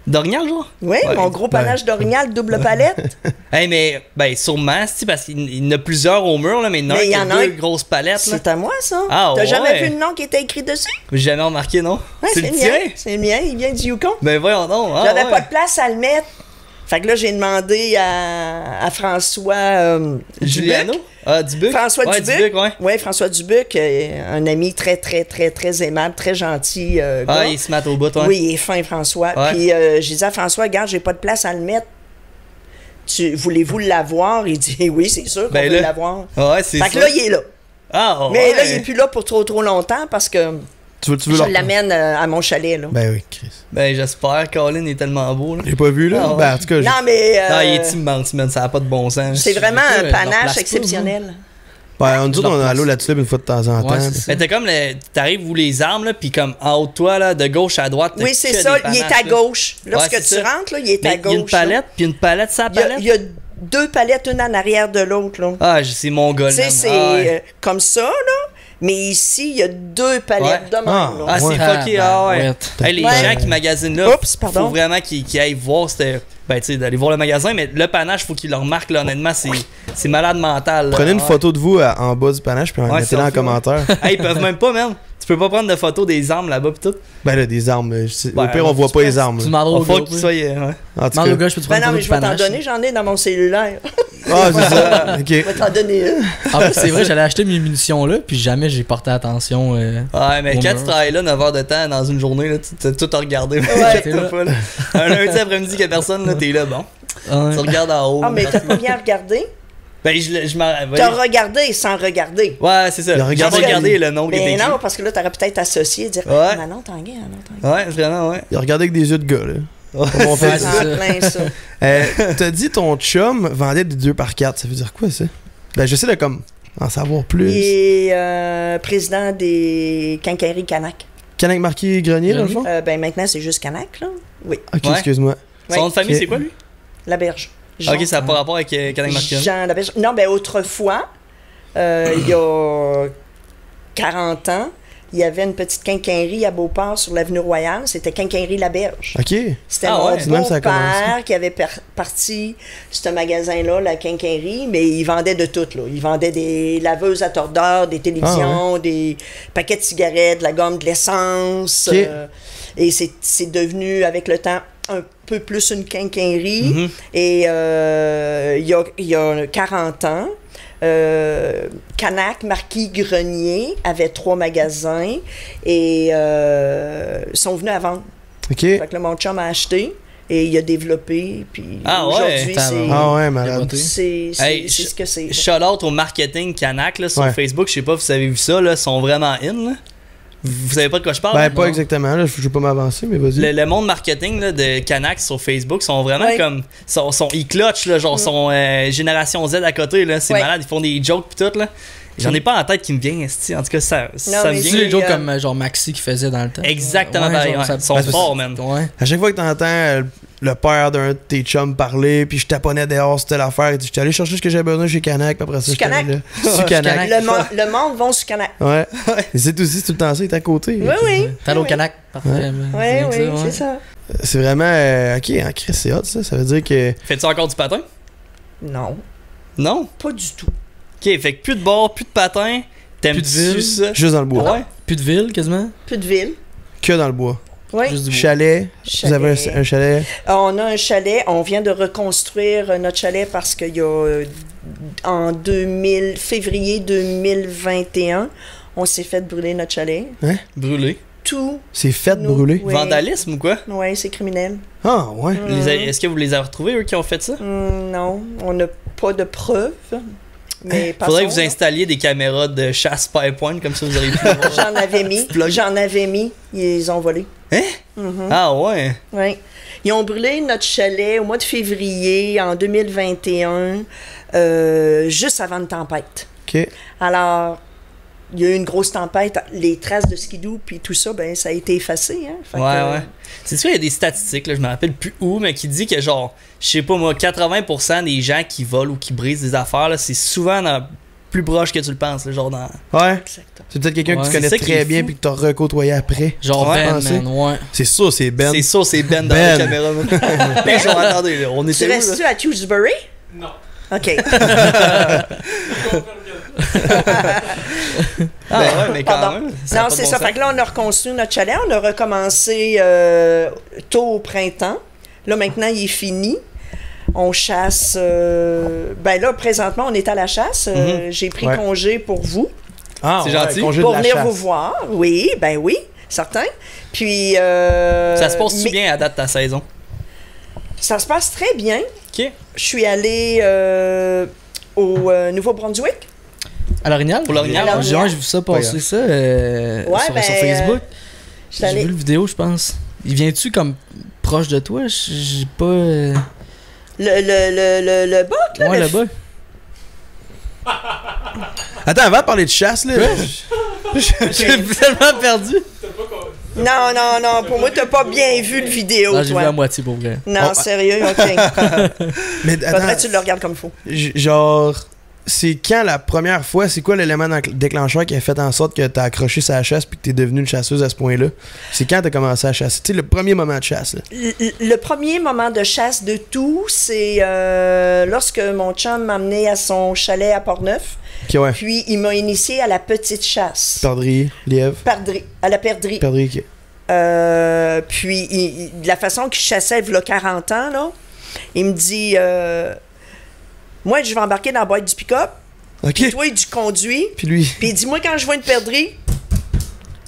D'Orignal, genre? Oui, mon gros panache d'Orignal, double palette. Mais, sûrement, parce qu'il y en a plusieurs au mur, là, mais il y en a qui a 2 grosses palettes. C'est à moi, ça. Ah, t'as jamais vu le nom qui était écrit dessus? J'ai jamais remarqué, non? Ouais, c'est le mien. C'est le mien, il vient du Yukon. Ben voyons donc. J'avais pas de place à le mettre. Fait que là, j'ai demandé à François Juliano? Dubuc? François Dubuc. Ouais, François Dubuc, un ami très, très, très, très aimable, très gentil gars. Il se met au bout, Oui, il est fin, François. Ouais. Puis j'ai dit à François, regarde, j'ai pas de place à le mettre. Voulez-vous l'avoir? Il dit, oui, c'est sûr qu'on veut l'avoir. Ouais, c'est ça. Fait que là, il est là. Mais là, il est plus là pour trop longtemps parce que... Tu veux je l'amène à mon chalet, là. Ben oui, Chris. Ben j'espère, Colin est tellement beau, là. J'ai pas vu, là. Ben en tout cas, non, mais... Non, il est immense, man, ça a pas de bon sens. C'est vraiment un panache exceptionnel. Ben, on on a l'eau là-dessus une fois de temps en temps. Mais t'as comme, t'arrives où les armes, là, pis comme en haut de toi, là, de gauche à droite, oui, c'est ça, il est à gauche. Lorsque tu rentres, là, il est à gauche. Il y a une palette, puis une palette, ça palette. Il y a 2 palettes, une en arrière de l'autre, là. Ah, c'est mon gars, là. Tu sais, c'est comme ça, là. Mais ici, il y a 2 palettes de même. Ah, c'est fucké. Hey, les gens qui magasinent là, faut vraiment qu'ils aillent voir. Ben, tu sais, d'aller voir le magasin, mais le panache, faut qu'ils le remarquent, là, honnêtement, c'est malade mental. Là. Prenez une photo de vous en bas du panache, puis mettez-la en commentaire. Hey, ils peuvent même pas, même. Tu peux pas prendre de photos des armes là-bas pis tout. Ben là, des armes. Au pire, non, on voit pas les armes. Tu là. demandes au Faut gars. qu'il soit. Ouais. En tout Demande au cas. gars, je peux te Ben prendre non, une mais photo je vais de t'en panache. donner, j'en ai dans mon cellulaire. Ah, c'est ça. Ok. Je vais t'en donner une. En plus, c'est vrai, j'allais acheter mes munitions là, puis jamais j'ai porté attention. Ouais, mais Au quand mur. tu travailles là 9 heures de temps dans une journée, là, tu as tout à regarder. Ouais. T'es pas, là. Un lundi après-midi qu'il y a personne, là, t'es là, bon. Ouais. Tu regardes en haut. Ah, mais t'as pas bien regardé? Ben, je m'en. Ouais, T'as regardé sans regarder. ouais, c'est ça. Il a J'ai regardé. regardé le nom qui était Mais écrit. non, parce que là, t'aurais peut-être associé et dire Ouais. Manon Tanguay, Manon Tanguay. Ouais, vraiment, ouais. Il a regardé avec des yeux de gars, là. Ouais. Comment on fait Ouais, ça? c'est Ah, plein ça. T'as dit ton chum vendait des 2x4. Ça veut dire quoi, ça? Ben, j'essaie de comme en savoir plus. Il est président des quincailleries Canac. Canac Marquis Grenier, dans le fond? Ben maintenant, c'est juste Canac, là. Oui, Ok, Ouais. excuse-moi. Ouais. Son nom de famille, Ok. c'est quoi, lui? la berge. Ok, ça n'a pas rapport avec Canac Marquis. Jean Laberge. Non, ben autrefois, il y a 40 ans, il y avait une petite quincaillerie à Beauport sur l'avenue Royale. C'était Quincaillerie Laberge. Ok. C'était Ah mon ouais. C'est même ça a beau-père qui avait parti ce magasin-là, la quincaillerie, mais il vendait de tout, là. Il vendait des laveuses à tordeur, des télévisions, des paquets de cigarettes, de la gomme, de l'essence. Ok. Et c'est devenu, avec le temps, un peu plus une quincaillerie. Mhm. Et il y a 40 ans, Canac Marquis Grenier avait 3 magasins et sont venus à vendre. Ok. Fait que là, mon chum a acheté et il a développé. Puis Ah ouais? aujourd'hui, Ça c'est, va. Ah ouais, malade. Déboté. Hey, c'est ce que c'est. Shout-out au marketing Canac là, sur Ouais. Facebook. Je sais pas si vous avez vu ça, là, sont vraiment in. Là. Vous savez pas de quoi je parle? Ben, là? pas exactement, là. Je vais pas m'avancer, mais vas-y. Le monde marketing là, de Canac sur Facebook sont vraiment Ouais. comme. Sont e-clutch, là, genre, sont Génération Z à côté, là. C'est Ouais. malade, ils font des jokes pis tout, là. J'en ai pas en tête qui me vient, esti. En tout cas, ça me mais Tu vient. sais, les jokes euh, comme genre Maxi qui faisait dans le temps. Exactement pareil, ouais. Ils sont parce que forts, man. Ouais. À chaque fois que t'entends le père d'un de tes chums parler, puis je taponnais dehors, c'était l'affaire, il dit, j'étais allé chercher ce que j'avais besoin chez Canac, puis après ça, Sur j'étais Canac? allé là. Sur Canac. Le monde va sur Canac. Ouais. Et c'est aussi tout le temps ça, il est à côté. Oui, oui. T'as l'eau oui. Canac. Parfait. Oui, oui, c'est ça. C'est vraiment. Ok, en Chris, c'est hot ça. Ça veut dire que. Fais-tu encore du patin? Non, Non? pas du tout. Ok, fait que plus de bord, plus de patin. Plus de T'aimes-tu ville. ça? Juste dans le bois. Ouais. Plus de ville, quasiment. Peu de ville. Que dans le bois. Oui. Juste du bois. Chalet. Vous avez Chalet. un chalet. On a un chalet. On vient de reconstruire notre chalet parce qu'il y a en février 2021, on s'est fait brûler notre chalet. Brûlé. Tout. C'est fait Nous- brûler. Oui. Vandalisme ou quoi? Oui, c'est criminel. Ah, ouais. Est-ce que vous les avez retrouvés, eux, qui ont fait ça? Non, on n'a pas de preuves. Mais Faudrait que passons, vous installiez des caméras de chasse pipeline, comme ça vous auriez pu le voir. J'en avais mis. Petite plug. J'en avais mis. Ils ont volé. Ah ouais? Oui. Ils ont brûlé notre chalet au mois de février en 2021, juste avant une tempête. Ok. Alors, il y a eu une grosse tempête, les traces de skidoo puis tout ça, ben ça a été effacé. Hein? Fait Ouais, que, ouais. C'est sûr, il y a des statistiques, là, je me rappelle plus où, mais qui dit que genre, je sais pas moi, 80% des gens qui volent ou qui brisent des affaires, là, c'est souvent plus proche que tu le penses, là, genre dans... Ouais. Exactement. C'est peut-être quelqu'un que Ouais. tu connais C'est ça qui très est bien fou. puis que t'as recôtoyé après. Genre Ouais, Ben, pensez. man, ouais. C'est ça, c'est Ben. C'est ça, c'est Ben dans Ben. la caméra. man. Mais genre, attendez, là, on Tu était où, là? restes-tu à Tewksbury? Non. OK. Ah ouais, mais quand Pardon. même. a Non, pas c'est de ça. bon Fait que là, on a reconstruit notre chalet. On a recommencé tôt au printemps. Là, maintenant, il est fini. On chasse. Ben là, présentement, on est à la chasse. J'ai pris Ouais. congé pour vous, Ah, C'est ouais, gentil. congé de pour la venir chasse. vous voir. Oui, ben oui, certain. Puis. Ça se passe-tu mais- bien à date de ta saison? Ça se passe très bien. Ok. Je suis allée au Nouveau-Brunswick. À l'Orignal? Pour l'Orignal, À l'Orignal. J'ai vu ça passer ça sur ben, Facebook. Je suis J'ai allée. vu le vidéo, je pense. Il vient-tu comme proche de toi? J'ai pas. Le boc, là. Ouais, le là-bas. Attends, avant de parler de chasse, là. J'ai tellement perdu. Non, non, non. Pour moi, t'as pas bien vu le vidéo, Ah, j'ai vu toi. à moitié pour vrai. Non, Oh. sérieux, OK. Mais Faudrait attends, que tu le regardes comme il faut. genre, c'est quand la première fois, c'est quoi l'élément déclencheur qui a fait en sorte que t'as accroché sa chasse puis que t'es devenue une chasseuse à ce point-là? C'est quand t'as commencé à chasser? Tu sais, le premier moment de chasse, là. Le premier moment de chasse de tout, c'est lorsque mon chum m'a amené à son chalet à Portneuf. Ok, ouais. Puis il m'a initié à la petite chasse. Perdrix, lièvre. À la perdrix. Perdrix, ok. Puis de la façon qu'il chassait il y a 40 ans, là, il me dit moi, je vais embarquer dans la boîte du pick-up. Ok. Puis toi, tu conduis. Puis lui. Puis il dit, moi, quand je vois une perdrix,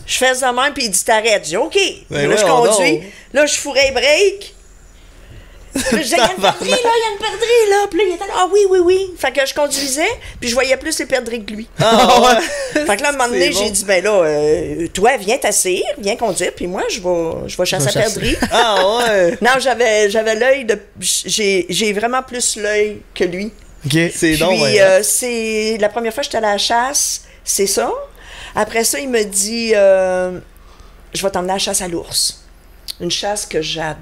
je fais ça de même, puis il dit, t'arrêtes. Je dis, OK. Ben Là, je ouais, conduis. non. Là, je fourrais les breaks. Puis je disais, il y a une perdrix, là, il y a une perdrix, là. Puis là, il était là, ah oui. Fait que je conduisais, puis je voyais plus les perdrix que lui. Ah, ouais. Fait que là, à un moment donné, C'est j'ai bon. dit, ben là, toi, viens t'asseoir, viens conduire, puis moi, je vais chasser la perdrix. Ah, ouais. Non, j'avais l'œil de. J'ai vraiment plus l'œil que lui. Ok. C'est donc, Puis, ouais. c'est la première fois que j'étais à la chasse, c'est ça. Après ça, il me dit je vais t'emmener à la chasse à l'ours. Une chasse que j'adore.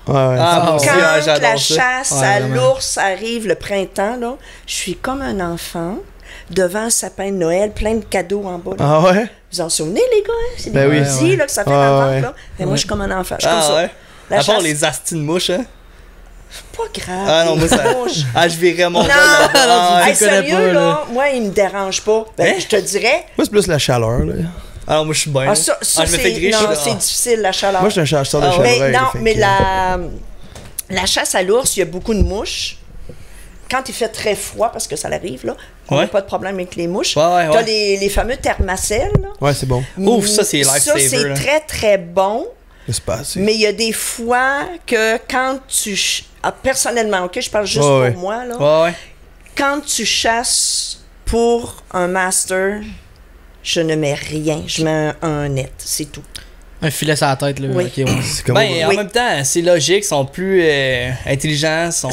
Ouais, ouais. Ah, moi aussi, Quand ouais, j'adore la ça. chasse Ouais, à vraiment. l'ours arrive le printemps, là, je suis comme un enfant devant un sapin de Noël, plein de cadeaux en bas. Là. Ah ouais? Vous en souvenez, les gars? Hein? C'est des Ben oui. petits, là, que ça fait Ah, dans le ventre, ouais. là. Mais moi, je suis comme un enfant. Je suis comme Ah, ça. ouais. La À part chasse, les astines mouches, hein. pas grave. Ah, non, moi, ça. les mouches. Ah, je virais mon Non, vol là-bas. Ah, hey, tu connais sérieux, pas, là, là. moi, il me dérange pas. Ben, Hein? je te dirais. Moi, c'est plus la chaleur, là. Ah, non, moi, je suis bien. Ah, ça, je me fais c'est griller, non, je suis c'est là. difficile, la chaleur. Moi, je suis un chasseur de Ah ouais. chevreuil. Mais non, fait mais que- la chasse à l'ours, il y a beaucoup de mouches. Quand il fait très froid, parce que ça l'arrive, là, on n'a Ouais. pas de problème avec les mouches. Ouais, ouais, T'as ouais. les fameux thermacelles. Là. Ouais, c'est bon. Ouf, ça, c'est Ça, lifesaver, c'est là. très, très bon. C'est pas assez. Mais il y a des fois que quand tu... personnellement, OK, je parle juste Ouais, ouais. pour moi, là. Ouais, ouais. Quand tu chasses pour un master, je ne mets rien. Je mets un net, c'est tout. Un filet sur la tête, là. Oui. Ok, ouais. C'est comme. Ben, en Oui. même temps, c'est logique, ils sont plus intelligents, sont.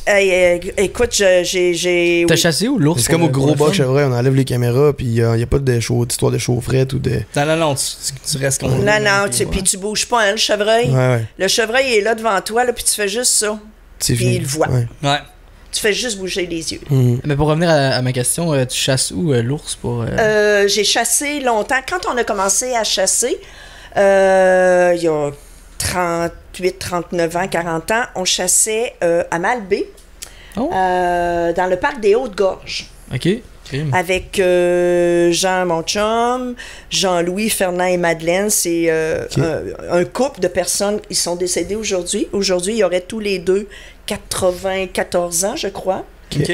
Hey, écoute, j'ai... T'as oui. chassé ou l'ours? C'est comme au pour gros le bas fun? chevreuil, on enlève les caméras, puis il n'y a pas d'histoire de chaufferette ou de. Non, tu restes comme. Non, puis tu bouges pas, hein, le chevreuil. Ouais, ouais. Le chevreuil est là devant toi, là, puis tu fais juste ça. C'est Puis fini. il le voit. Ouais. Ouais. Tu fais juste bouger les yeux. Mhm. Mais pour revenir à ma question, tu chasses où l'ours pour. J'ai chassé longtemps. Quand on a commencé à chasser, il y a 38, 39 ans, 40 ans, on chassait à Malbaie, Oh. dans le parc des Hautes-Gorges, Ok. Crime. avec Jean, mon chum, Jean-Louis, Fernand et Madeleine. C'est Ok. un couple de personnes. Ils sont décédés aujourd'hui. Aujourd'hui, il y aurait tous les deux 94 ans, je crois. Ok.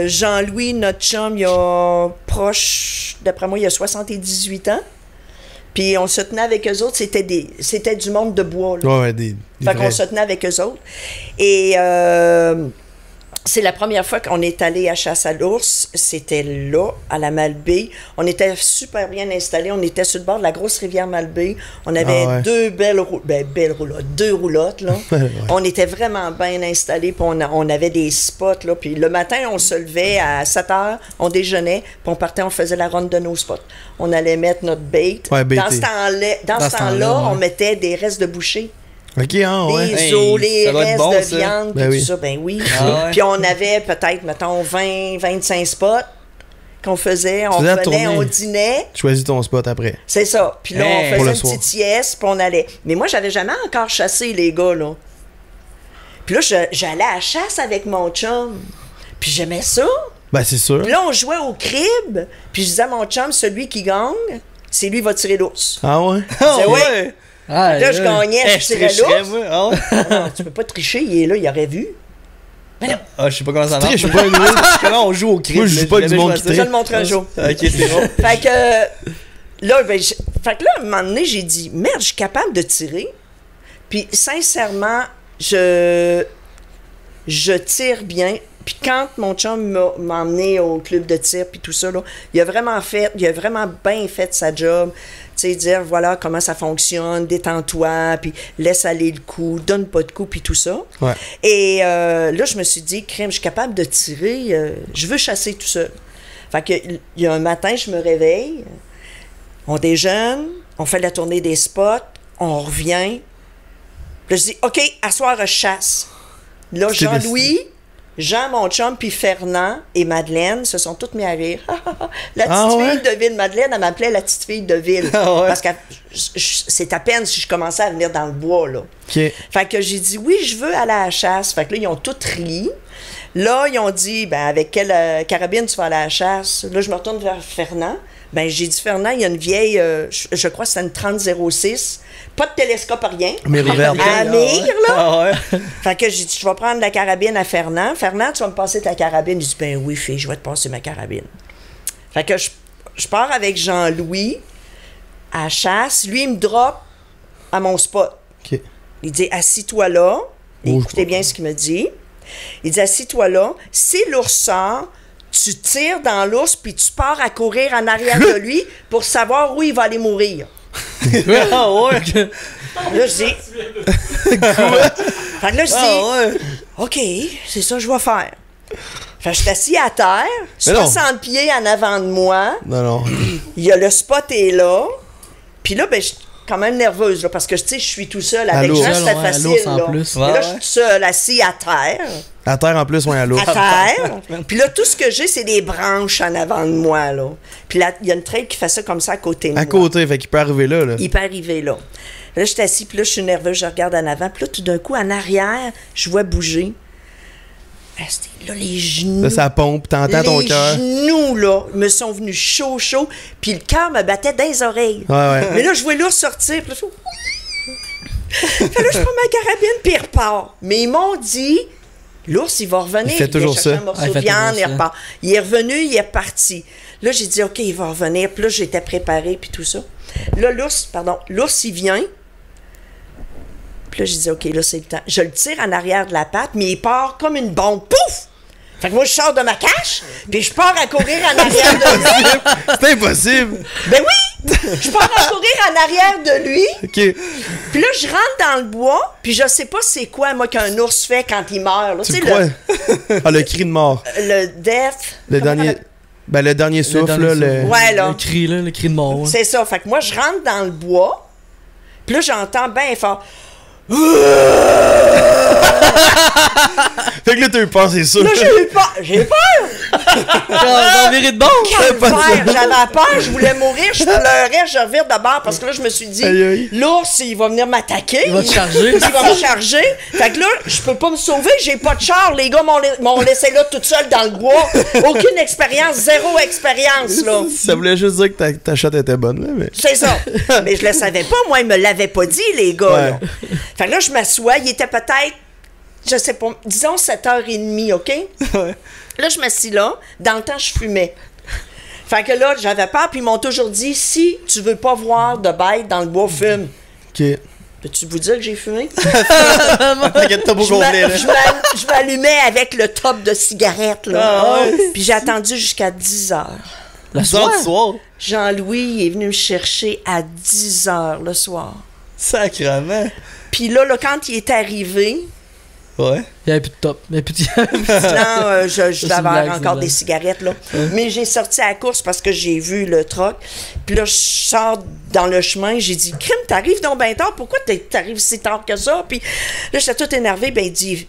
Jean-Louis, notre chum, il a proche, d'après moi, il a 78 ans. Puis on se tenait avec eux autres, c'était du monde de bois. Là. Ouais, ouais, des Fait vrais. qu'on se tenait avec eux autres. Et c'est la première fois qu'on est allé à chasse à l'ours. C'était là, à la Malbaie. On était super bien installés. On était sur le bord de la grosse rivière Malbaie. On avait Ah ouais. deux belles roulottes, deux roulottes, là. Ouais. On était vraiment bien installés, puis on avait des spots, là. Puis le matin, on se levait à 7 heures, on déjeunait, puis on partait, on faisait la ronde de nos spots. On allait mettre notre bait. Ouais, Dans baité. ce temps-là, ce temps-là, ouais. on mettait des restes de bouchées. Ok, ah, ouais. Les Hey, os, les ça doit être restes bon, de ça. viande, puis Ben tout oui. ça, ben oui. Ah ouais. Puis on avait peut-être, mettons, 20, 25 spots qu'on faisait. On faisais la venait, tournée. on dînait. Choisis ton spot après. C'est ça. Puis là, Hey. on Pour faisait le une soir. petite sieste, puis on allait. Mais moi, j'avais jamais encore chassé, les gars, là. Puis là, j'allais à la chasse avec mon chum. Puis j'aimais ça. Ben, c'est sûr. Puis là, on jouait au crib. Puis je disais à mon chum, celui qui gagne, c'est lui qui va tirer l'ours. Ah, ouais. Ah, C'est ouais. Ah, Là, je gagnais, Eh, je je tirais tricherais, l'ours. moi. Ah, ouais. Non, tu peux pas tricher, il est là, il aurait vu. Ah, je sais pas comment ça marche. Je sais pas, nous. Comment on joue au crime. Moi, je joue pas avec du monde qui Je vais te le montrer un jour. Ok, c'est bon. Fait que là, fait que là, à un moment donné, j'ai dit, merde, je suis capable de tirer. Puis sincèrement, je tire bien. Puis quand mon chum m'a emmené au club de tir, puis tout ça, là, il a vraiment bien fait sa job. Tu sais, dire, voilà comment ça fonctionne, détends-toi, puis laisse aller le coup, donne pas de coup, puis tout ça. Ouais. Et là, je me suis dit, crème, je suis capable de tirer, je veux chasser tout seul. Fait que, il y a un matin, je me réveille, on déjeune, on fait la tournée des spots, on revient. Puis là, je dis, OK, à soir, je chasse. Là, Tu t'es Jean-Louis, Jean, mon chum, puis Fernand et Madeleine se sont toutes mis à rire. La petite Ah ouais? fille de ville, Madeleine, elle m'appelait la petite fille de ville. Ah ouais? Parce que c'est à peine si je commençais à venir dans le bois, là. Ok. Fait que j'ai dit, oui, je veux aller à la chasse. Fait que là, ils ont tout ri. Là, ils ont dit, ben, avec quelle carabine tu vas aller à la chasse? Là, je me retourne vers Fernand. Ben, j'ai dit, Fernand, il y a une vieille, je crois que c'est une 30-06. Pas de télescope, rien. Mais ouverte. À mire, là. Ah ouais. Fait que j'ai dit, je vais prendre la carabine à Fernand. Fernand, tu vas me passer ta carabine. Il dit, ben oui, fille, je vais te passer ma carabine. Fait que je pars avec Jean-Louis à la chasse. Lui, il me drop à mon spot. OK. Il dit, assis-toi là. Écoutez bien ce qu'il me dit. Il dit, assis-toi là. Si l'ours sort, tu tires dans l'ours, puis tu pars à courir en arrière de lui pour savoir où il va aller mourir. Ah ouais. Là, je dis... Fait que là, je dis... OK, c'est ça que je vais faire. Fait que je suis assis à terre, 60 pieds en avant de moi. Non. Il y a le spot est là. Puis là, ben, je suis quand même nerveuse, là, parce que, tu sais, je suis tout seul. Avec Jean, c'était facile, là. Ouais, là, je suis tout seul, assis à terre. À terre, en plus, à l'eau. À terre. Puis là, tout ce que j'ai, c'est des branches en avant de moi, là. Puis là, il y a une traîne qui fait ça comme ça à côté de moi. À côté, fait qu'il peut arriver là. Il peut arriver là. Là, je suis assis, puis là, je suis nerveuse, je regarde en avant. Puis là, tout d'un coup, en arrière, je vois bouger. Là, les genoux. Là, ça pompe, t'entends ton cœur. Les genoux, là, me sont venus chaud. Puis le cœur me battait dans les oreilles. Ouais. Mais là, je vois l'ours sortir. Puis là, je prends ma carabine, puis il repart. Mais ils m'ont dit, l'ours, il va revenir. Il fait toujours ça. Un morceau de viande, il repart. Il est revenu, il est reparti. Là, j'ai dit, OK, il va revenir. Puis là, j'étais préparée, puis tout ça. Là, l'ours, il vient. Puis là, j'ai dit, OK, là, c'est le temps. Je le tire en arrière de la patte, mais il part comme une bombe. Pouf! Fait que moi, je sors de ma cache, puis je pars à courir en arrière de lui. C'est impossible! Ben oui! Je pars à courir en arrière de lui. OK. Puis là, je rentre dans le bois, puis je sais pas c'est quoi, moi, qu'un ours fait quand il meurt. Là. Tu crois? Le cri de mort. Le death. Le dernier... Ben, le dernier souffle, là. Ouais, là. Le cri de mort. Ouais. C'est ça. Fait que moi, je rentre dans le bois, puis là, j'entends bien fort... Fait que là, t'as eu peur, c'est sûr. Là, j'ai eu peur. T'as viré de bord. J'avais peur, je voulais mourir, je pleurais, je revire de bord parce que là, je me suis dit, l'ours, il va venir m'attaquer. Il va te charger. Il va me charger. Fait que là, je peux pas me sauver, j'ai pas de char. Les gars m'ont laissé là toute seule dans le bois. Aucune expérience, zéro expérience, là. Ça voulait juste dire que ta shot était bonne, là. Mais... C'est ça. Mais je le savais pas, moi, ils me l'avaient pas dit, les gars. Ouais. Là. Fait que là, je m'assois, il était peut-être, je sais pas, disons 7h30, OK? Ouais. Là, je m'assis là. Dans le temps, je fumais. Fait que là, j'avais peur, puis ils m'ont toujours dit, si tu veux pas voir de bête dans le bois, fume. OK. Peux-tu vous dire que j'ai fumé? T'inquiète, t'as beau complet, là. Je m'allumais avec le top de cigarette, là. Ah, ouais. Puis j'ai attendu jusqu'à 10h. Le soir? Jean-Louis est venu me chercher à 10h le soir. Sacrement. Puis là, quand il est arrivé... Ouais. Il n'y avait plus de top. Il n'y avait plus de... Non, je devais avoir encore blague. des cigarettes, là. Mais j'ai sorti à la course parce que j'ai vu le troc. Puis là, je sors dans le chemin. J'ai dit, Crime, t'arrives donc bien tard. Pourquoi t'arrives si tard que ça? Puis là, j'étais tout énervé. Ben, il dit,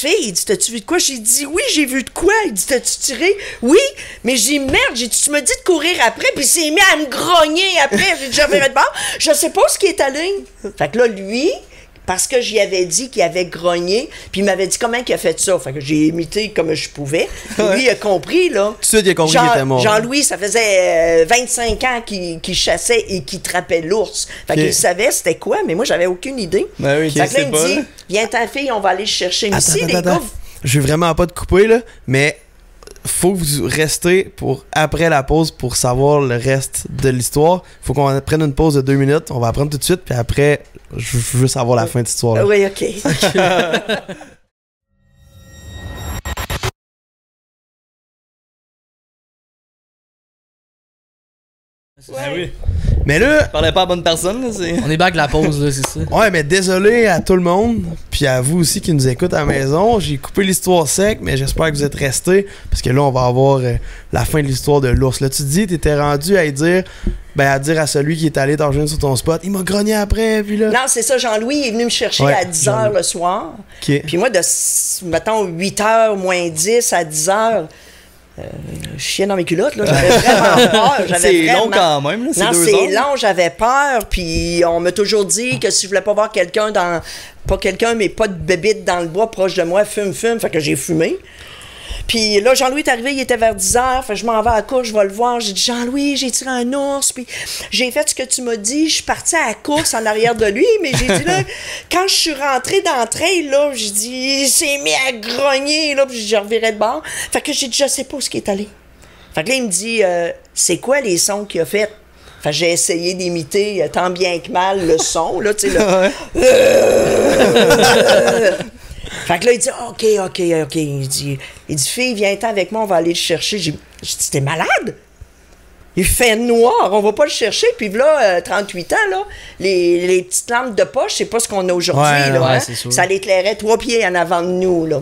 il dit, t'as-tu vu de quoi? J'ai dit, oui, j'ai vu de quoi? Il dit, t'as-tu tiré? Oui, mais j'ai dit, merde, j'ai dit, tu me dis de courir après, puis il s'est mis à me grogner après. J'ai dit, je revirai de bord. Je sais pas ce qui est allé. Fait que là, lui, parce que j'y avais dit qu'il avait grogné, puis il m'avait dit comment il a fait ça. Fait que j'ai imité comme je pouvais. Lui, il a compris, là. Tout de suite, il a compris qu'il était mort. Jean-Louis, ça faisait 25 ans qu'il chassait et qu'il trappait l'ours. Fait qu'il savait c'était quoi, mais moi, j'avais aucune idée. Ben oui, fait que là, il me dit, viens ta fille, on va aller chercher. Mais si, les gars... Je veux vraiment pas te couper, là, mais faut que vous restez pour après la pause pour savoir le reste de l'histoire. Faut qu'on prenne une pause de 2 minutes. On va apprendre tout de suite, puis après, je veux savoir la fin de cette histoire-là. Oui, OK. Ben oui. Mais là... Je parlais pas à la bonne personne, là, c'est... On est back de la pause, là, c'est ça. Ouais, mais désolé à tout le monde, puis à vous aussi qui nous écoutent à la maison. J'ai coupé l'histoire sec, mais j'espère que vous êtes restés, parce que là, on va avoir la fin de l'histoire de l'ours. Là, tu te dis, t'étais rendu à dire à celui qui est allé t'en rejoindre sur ton spot, il m'a grogné après, puis là... Non, c'est ça, Jean-Louis est venu me chercher à 10h le soir. OK. Puis moi, de, mettons, 8h moins 10 à 10h... je chiais dans mes culottes, là. J'avais vraiment peur. C'est long quand même, là. Non, 2 c'est heures. long, j'avais peur. Puis on m'a toujours dit que si je voulais pas voir quelqu'un dans. Pas quelqu'un, mais pas de bébite dans le bois proche de moi, fume. Fait que j'ai fumé. Puis là, Jean-Louis est arrivé, il était vers 10h. Fait que je m'en vais à la course, je vais le voir. J'ai dit, Jean-Louis, j'ai tiré un ours. Puis j'ai fait ce que tu m'as dit. Je suis partie à la course en arrière de lui. Mais j'ai dit, là, quand je suis rentrée dans le trail, là, j'ai dit, il s'est mis à grogner. Là, puis je revirais de bord. Fait que j'ai dit, je sais pas où il est allé. Fait que là, il me dit, c'est quoi les sons qu'il a fait? Fait que j'ai essayé d'imiter tant bien que mal le son, là, tu sais, là. Fait que là, il dit, OK. Il dit, fille, viens-t'en avec moi, on va aller le chercher. J'ai dit, t'es malade? Il fait noir, on va pas le chercher. Puis là, 38 ans, là, les petites lampes de poche, c'est pas ce qu'on a aujourd'hui, là. Hein? Ça l'éclairait 3 pieds en avant de nous, là.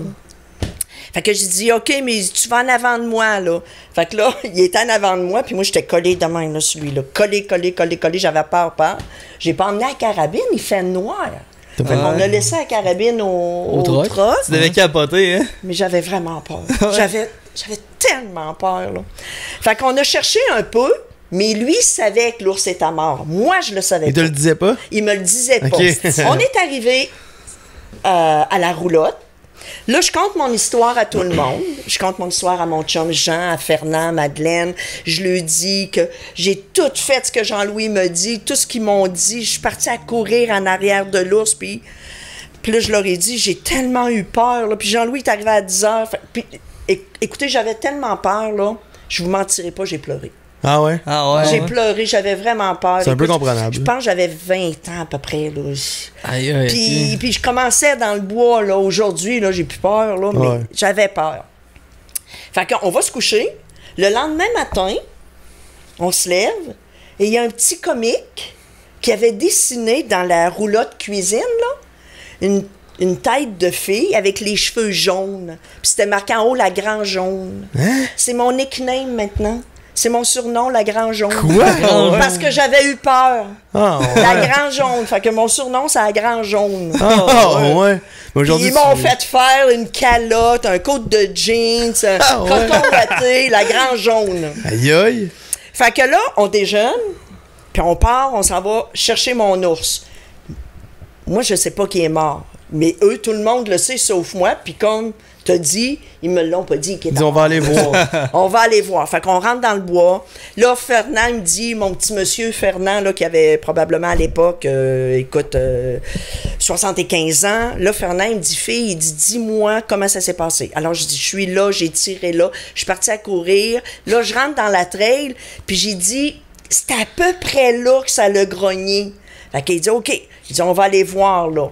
Fait que j'ai dit, OK, mais tu vas en avant de moi, là. Fait que là, il était en avant de moi, puis moi, j'étais collé de même, là, celui-là. Collé. J'avais peur. J'ai pas emmené la carabine, il fait noir. Fait qu'on a laissé la carabine au trot. Tu devais capoter, hein? Mais j'avais vraiment peur. J'avais tellement peur, là. Fait qu'on a cherché un peu, mais lui, il savait que l'ours était mort. Moi, je le savais pas. Il te le disait pas? Il me le disait pas. Okay. On est arrivé à la roulotte. Là, je conte mon histoire à tout le monde. Je conte mon histoire à mon chum Jean, à Fernand, à Madeleine. Je lui dis que j'ai tout fait ce que Jean-Louis me dit, tout ce qu'ils m'ont dit. Je suis partie à courir en arrière de l'ours, puis là, je leur ai dit, j'ai tellement eu peur. Là. Puis Jean-Louis est arrivé à 10h. Puis, écoutez, j'avais tellement peur, là, je vous mentirai pas, j'ai pleuré. Ah ouais? J'ai pleuré, j'avais vraiment peur. C'est un peu comprenable. Je pense que j'avais 20 ans à peu près. Là. Aïe. Puis je commençais dans le bois. Là. Aujourd'hui, là, j'ai plus peur, là, mais j'avais peur. Fait qu'on va se coucher. Le lendemain matin, on se lève et il y a un petit comique qui avait dessiné dans la roulotte cuisine là, une tête de fille avec les cheveux jaunes. Puis c'était marqué en haut la Grand Jaune. Hein? C'est mon nickname maintenant. C'est mon surnom, la Grand Jaune. Quoi? Parce que j'avais eu peur. Oh, la Grand Jaune. Fait que mon surnom, c'est la Grand Jaune. Ouais. Ils m'ont fait faire une calotte, un coat de jeans, un coton watté, la Grand Jaune. Aïe. Fait que là, on déjeune, puis on part, on s'en va chercher mon ours. Moi, je sais pas qui est mort. Mais eux, tout le monde le sait, sauf moi. Puis comme t'as dit, ils me l'ont pas dit. On va aller voir. On va aller voir. Fait qu'on rentre dans le bois. Là, Fernand me dit, mon petit monsieur Fernand, là, qui avait probablement à l'époque, 75 ans. Là, Fernand, il me dit, fille, il dit, dis-moi comment ça s'est passé. Alors, je dis, je suis là, j'ai tiré là. Je suis partie à courir. Là, je rentre dans la trail. Puis j'ai dit, c'est à peu près là que ça l'a grogné. Fait qu'il dit, OK. Il dit, on va aller voir, là.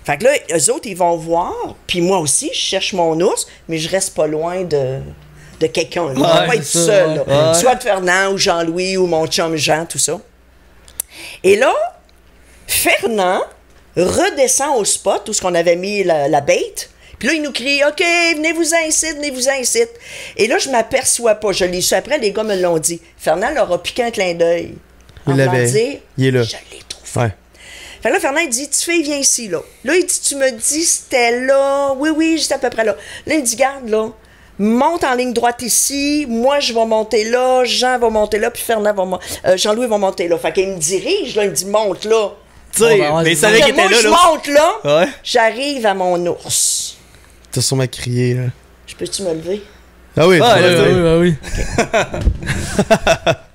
Fait que là, eux autres, ils vont voir, puis moi aussi, je cherche mon ours, mais je reste pas loin de quelqu'un. Je ne vais pas être seul. Soit de Fernand ou Jean-Louis ou mon chum Jean, tout ça. Et là, Fernand redescend au spot où on avait mis la bête. Puis là, il nous crie, OK, venez-vous-en ici. Et là, je m'aperçois pas. Je l'ai su après, les gars me l'ont dit. Fernand leur a piqué un clin d'œil. Il l'avait. Il est là. Je l'ai trouvé. Ouais. Fait là, Fernand, il dit, tu fais, viens ici, là. Là, il dit, tu me dis, c'était là. Oui, j'étais à peu près là. Là, il dit, garde, là, monte en ligne droite ici. Moi, je vais monter là. Jean va monter là. Puis Fernand va monter. Jean-Louis va monter là. Fait qu'il me dirige, là. Il me dit, monte là. Tu sais, mais il savait qu'il était là. Je monte là. J'arrive à mon ours. T'as sûrement crié, là. Je peux-tu me lever? Ah oui, oui.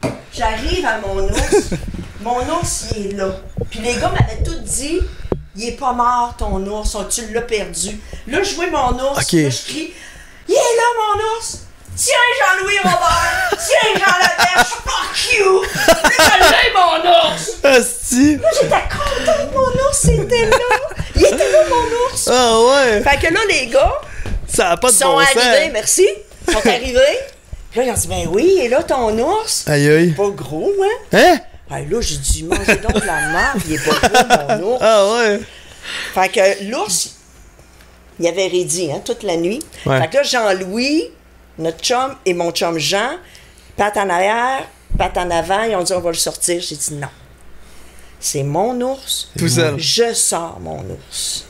Okay. J'arrive à mon ours. Mon ours, il est là. Puis les gars m'avaient tout dit, il est pas mort, ton ours, tu l'as perdu. Là, je vois mon ours, là, je crie, il est là, mon ours! Tiens, Jean-Louis Robert! Tiens, Jean Laberge! Fuck you! J'ai mon ours! Asti! Là, j'étais contente, mon ours était là! Il était là, mon ours! Ah ouais! Fait que là, les gars, ça a pas de sont arrivés, merci, ils sont arrivés. Puis là, ils ont dit, ben oui, il est là, ton ours! Aïe! Pas gros, hein? Hein? Ben là, j'ai dit, mangez donc la marde, il est pas gros, mon ours. Ah ouais? Fait que l'ours, il avait raidi, hein, toute la nuit. Ouais. Fait que là, Jean-Louis, notre chum, et mon chum Jean, patte en arrière, patte en avant, ils ont dit, on va le sortir. J'ai dit, non. C'est mon ours. Tout seul. Je sors mon ours.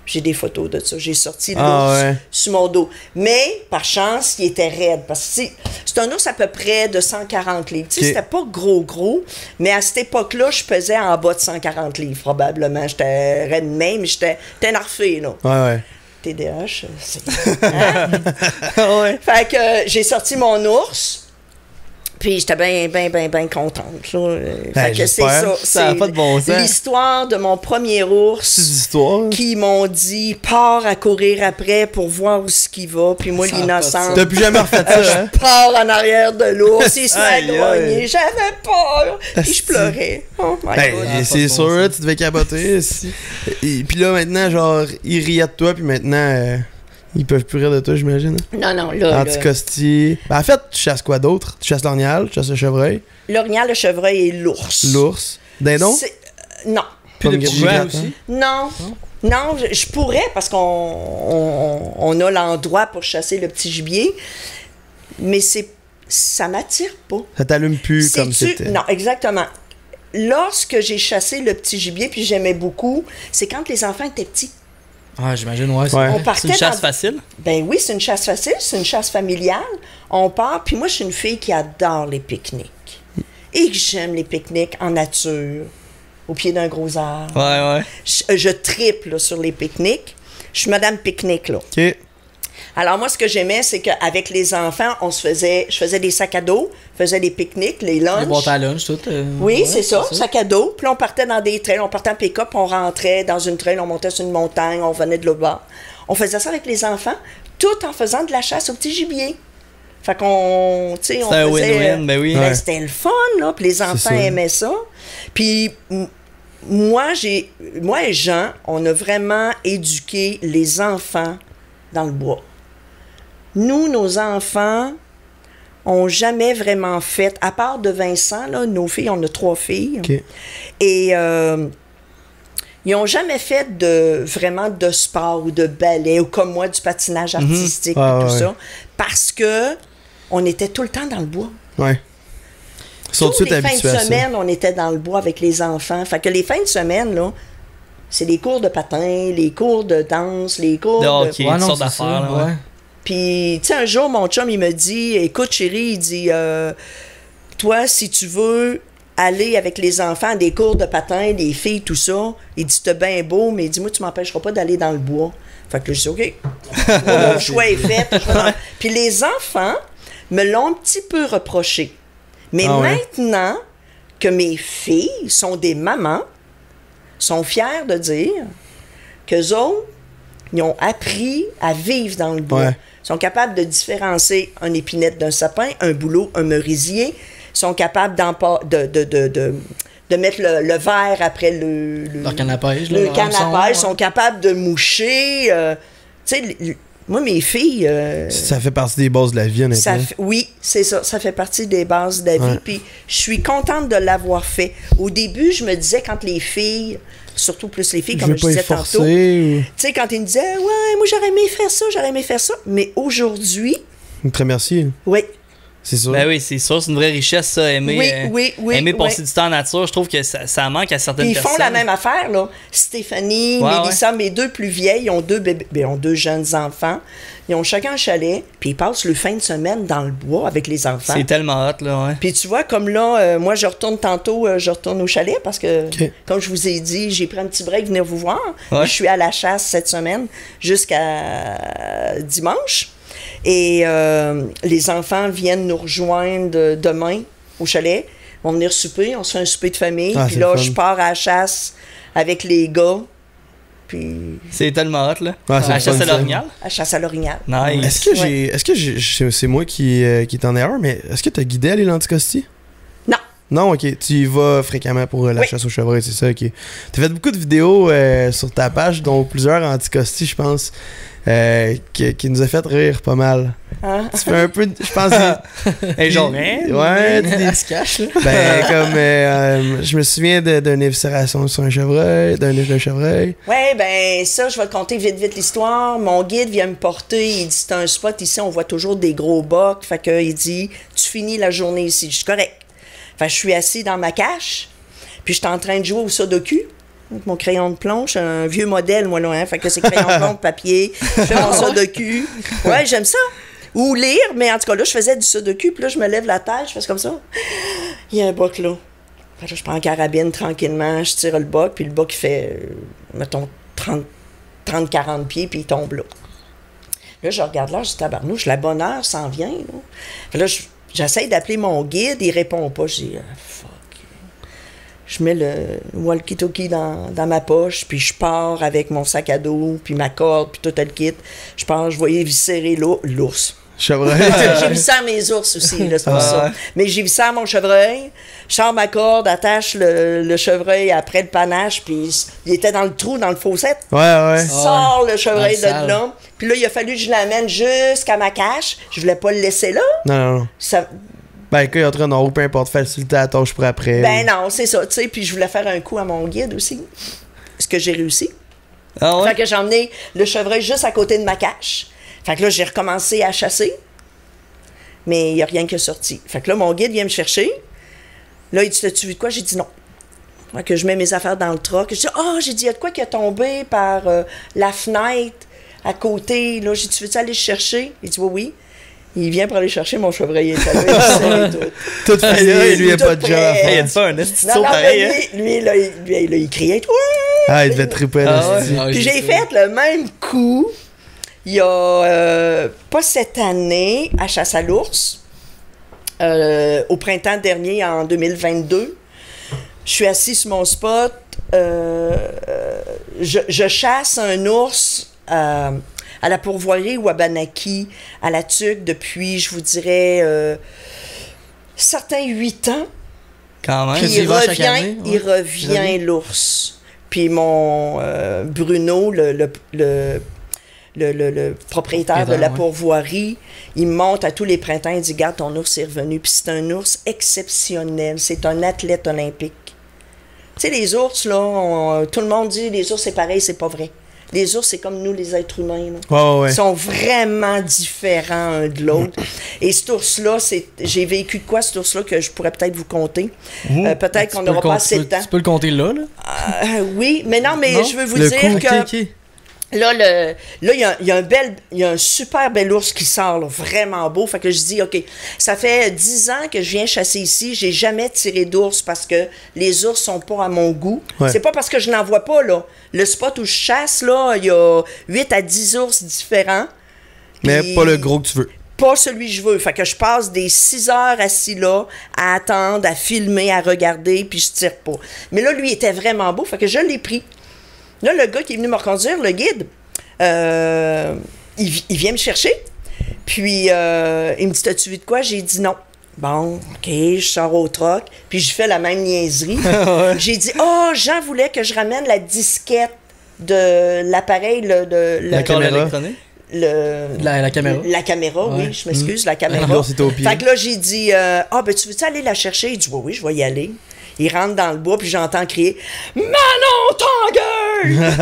J'ai des photos de ça. J'ai sorti l'ours sur mon dos. Mais, par chance, il était raide. Parce que c'est un ours à peu près de 140 livres. Okay. C'était pas gros. Mais à cette époque-là, je pesais en bas de 140 livres, probablement. J'étais raide même. J'étais narfé, là. Ouais. TDAH. Hein? Ouais. Fait que j'ai sorti mon ours. Puis j'étais bien contente. Là. Fait que c'est ça. Ça n'a pas de bon sens. L'histoire de mon premier ours qui m'ont dit « Pars à courir après pour voir où ce qu'il va. » Puis moi, l'innocente... T'as plus jamais refait ça, hein? Je pars en arrière de l'ours. Il se met éloigné. J'avais peur. Puis je pleurais. Oh my God. C'est sûr, tu devais capoter. Et puis là, maintenant, genre, ils riaient de toi. Puis maintenant... Ils peuvent plus rire de toi, j'imagine. Non, là. Anticosti. Ben, en fait, tu chasses quoi d'autre? Tu chasses l'orignal, tu chasses le chevreuil? L'orignal, le chevreuil et l'ours. L'ours. Dindon? Non. Puis le petit gras aussi? Non. Non, je pourrais parce qu'on a l'endroit pour chasser le petit gibier, mais ça m'attire pas. Ça t'allume plus comme c'était. Non, exactement. Lorsque j'ai chassé le petit gibier, puis j'aimais beaucoup, c'est quand les enfants étaient petits. Ah, j'imagine, ouais. C'est une chasse facile? Ben oui, c'est une chasse facile, c'est une chasse familiale. On part, puis moi, je suis une fille qui adore les pique-niques. Et que j'aime les pique-niques en nature, au pied d'un gros arbre. Ouais. Je tripe là, sur les pique-niques. Je suis madame pique-nique, là. OK. Alors, moi, ce que j'aimais, c'est qu'avec les enfants, je faisais des sacs à dos, faisais des pique-niques, les lunchs. Les boîtes à lunch, tout. Oui, c'est ça, sac à dos. Puis on partait dans des trails, on partait en pick-up, on rentrait dans une trail, on montait sur une montagne, on venait de là-bas. On faisait ça avec les enfants, tout en faisant de la chasse au petit gibier. Fait qu'on, tu sais, on faisait... C'était un win-win, ben oui. Ben, c'était le fun, là, puis les enfants aimaient ça. Puis... Moi et Jean, on a vraiment éduqué les enfants dans le bois. Nous, nos enfants ont jamais vraiment fait, à part de Vincent, là, nos filles, on a 3 filles. Okay. Et ils n'ont jamais fait vraiment de sport ou de ballet ou comme moi, du patinage artistique et tout ça. Parce que on était tout le temps dans le bois. Ouais. Toutes les fins de semaine, on était dans le bois avec les enfants. Fait que les fins de semaine, là, c'est les cours de patin, les cours de danse, les cours de hockey, toutes sortes d'affaires. Ouais. Puis, tu sais, un jour, mon chum, il me dit, écoute, chérie, il dit, toi, si tu veux aller avec les enfants à des cours de patin, des filles, tout ça, il dit, t'es bien beau, mais il dit, moi, tu m'empêcheras pas d'aller dans le bois. Fait que je dis, OK. Mon choix est fait. Puis les enfants me l'ont un petit peu reproché. Mais maintenant que mes filles sont des mamans, sont fières de dire qu'eux autres, ils ont appris à vivre dans le bois. Ils sont capables de différencier un épinette d'un sapin, un bouleau, un merisier. Ils sont capables de mettre le verre après leur canne à pêche. Le canne à pêche. Ils sont capables de moucher. Tu sais, moi, mes filles... ça fait partie des bases de la vie, honnêtement. Oui, c'est ça. Ça fait partie des bases de la vie. Puis je suis contente de l'avoir fait. Au début, je me disais, quand les filles... Surtout plus les filles, comme je disais tantôt. Tu sais, quand ils me disaient, ouais, moi, j'aurais aimé faire ça. Mais aujourd'hui... Très merci. Oui. C'est sûr. Ben oui, c'est sûr, c'est une vraie richesse, ça, aimer passer du temps en nature. Je trouve que ça manque à certaines personnes. Ils font la même affaire, là. Stéphanie, Mélissa, mes 2 plus vieilles, ils ont 2 bébés, ils ont 2 jeunes enfants. Ils ont chacun un chalet, puis ils passent le fin de semaine dans le bois avec les enfants. C'est tellement hot, là, ouais. Puis tu vois, comme là, moi, je retourne au chalet parce que, comme je vous ai dit, j'ai pris un petit break, venir vous voir. Je suis à la chasse cette semaine jusqu'à dimanche. Et les enfants viennent nous rejoindre demain au chalet. On va venir souper, on se fait un souper de famille. Puis là, je pars à la chasse avec les gars. Puis... C'est tellement hot, là. À la chasse à l'orignal? À la chasse à l'orignal. Nice. Est-ce que c'est moi qui est en erreur, mais est-ce que tu as guidé à l'île Anticosti? Non. Non, ok. Tu y vas fréquemment pour la chasse au chevreuil, c'est ça, ok. Tu as fait beaucoup de vidéos sur ta page, dont plusieurs Anticosti, je pense. Qui nous a fait rire pas mal. Tu fais un peu, je pense... Et genre, ouais, elle se cache, là. Ben, comme, je me souviens d'une éviscération sur un chevreuil, d'un chevreuil. Ouais, ben, ça, je vais te conter vite l'histoire. Mon guide vient me porter, il dit, c'est un spot ici, on voit toujours des gros bocs. Fait que, il dit, tu finis la journée ici. Je suis correct. Fait que je suis assis dans ma cache, puis je suis en train de jouer au sudoku. Avec mon crayon de plomb, je suis un vieux modèle, moi, là, hein. Fait que c'est crayon de plomb, papier, je fais mon sudoku. Ouais, j'aime ça. Ou lire, mais en tout cas, là, je faisais du sudoku, puis là, je me lève la tête, je fais comme ça. Il y a un boc là. Fait que là, je prends la carabine tranquillement, je tire le boc, puis le boc, il fait, mettons, 30 30-40 pieds, puis il tombe là. Là, je regarde là, je dis, tabarnouche, la bonne heure s'en vient. Là, j'essaie d'appeler mon guide, il répond pas. Je dis, fuck. Je mets le walkie-talkie dans ma poche, puis je pars avec mon sac à dos, puis ma corde, puis tout le kit. Je pars, je voyais viscérer l'ours. Chevreuil. J'ai vissé à mes ours aussi, là, c'est pour ça. Mais j'ai vissé à mon chevreuil, je sors ma corde, attache le chevreuil après le panache, puis il était dans le trou, dans le fossette. Ouais. Sors le chevreuil de là. Puis là, il a fallu que je l'amène jusqu'à ma cache. Je voulais pas le laisser là. Non. Ça... Ben, quand il est en train d'en haut, peu importe, faciliter la tâche pour après. Ben non, c'est ça, tu sais. Puis je voulais faire un coup à mon guide aussi. Ce que j'ai réussi. Ah ouais? Fait que j'ai emmené le chevreuil juste à côté de ma cache. Fait que là, j'ai recommencé à chasser. Mais il n'y a rien qui est sorti. Fait que là, mon guide vient me chercher. Là, il dit, t'as-tu vu de quoi? J'ai dit non. Fait que je mets mes affaires dans le truck. Je dis, j'ai dit, il y a de quoi qui est tombé par la fenêtre à côté. Là, j'ai dit, tu veux-tu aller chercher? Il dit, oui. Il vient pour aller chercher mon chevreuil. Tout fait là, et lui, il n'y a pas de job. Il a fait un estisso pareil. Lui, il criait. Ah, il devait triper là. Puis j'ai fait le même coup. Il y a, pas cette année, à Chasse à l'ours, au printemps dernier, en 2022, je suis assis sur mon spot, je chasse un ours à la Pourvoirie ou à Banaki, à la Tuque, depuis, je vous dirais, certains 8 ans. Quand même. Puis il revient l'ours. Puis mon Bruno, le propriétaire de la pourvoirie, il monte à tous les printemps, il dit, regarde, ton ours est revenu. Puis c'est un ours exceptionnel, c'est un athlète olympique. Tu sais, les ours, là, tout le monde dit, les ours, c'est pareil, c'est pas vrai. Les ours, c'est comme nous, les êtres humains. Ils sont vraiment différents un de l'autre. Et cet ours-là, j'ai vécu de quoi, cet ours-là, que je pourrais peut-être vous compter. Peut-être qu'on n'aura pas assez de temps. Tu peux le compter là? Oui, mais non, je veux vous dire que... Là, il y a un super bel ours qui sort, là, vraiment beau. Fait que je dis, OK, ça fait 10 ans que je viens chasser ici. J'ai jamais tiré d'ours parce que les ours sont pas à mon goût. Ouais. C'est pas parce que je n'en vois pas, là. Le spot où je chasse, là, il y a 8 à 10 ours différents. Mais pas le gros que tu veux. Pas celui que je veux. Fait que je passe des 6 heures assis là, à attendre, à filmer, à regarder, puis je tire pas. Mais là, lui, il était vraiment beau. Fait que je l'ai pris. Là, le gars qui est venu me reconduire, le guide, il vient me chercher. Puis, il me dit, t'as-tu vu de quoi? J'ai dit non. Bon, OK, je sors au troc. Puis, je fais la même niaiserie. J'ai dit, Jean voulait que je ramène la disquette de l'appareil, la caméra électronique? La caméra. La caméra, oui, je m'excuse, la caméra. Fait que là, j'ai dit, ben, tu veux-tu aller la chercher? Il dit, oui, je vais y aller. Il rentre dans le bois, puis j'entends crier « Manon, t'engueule! »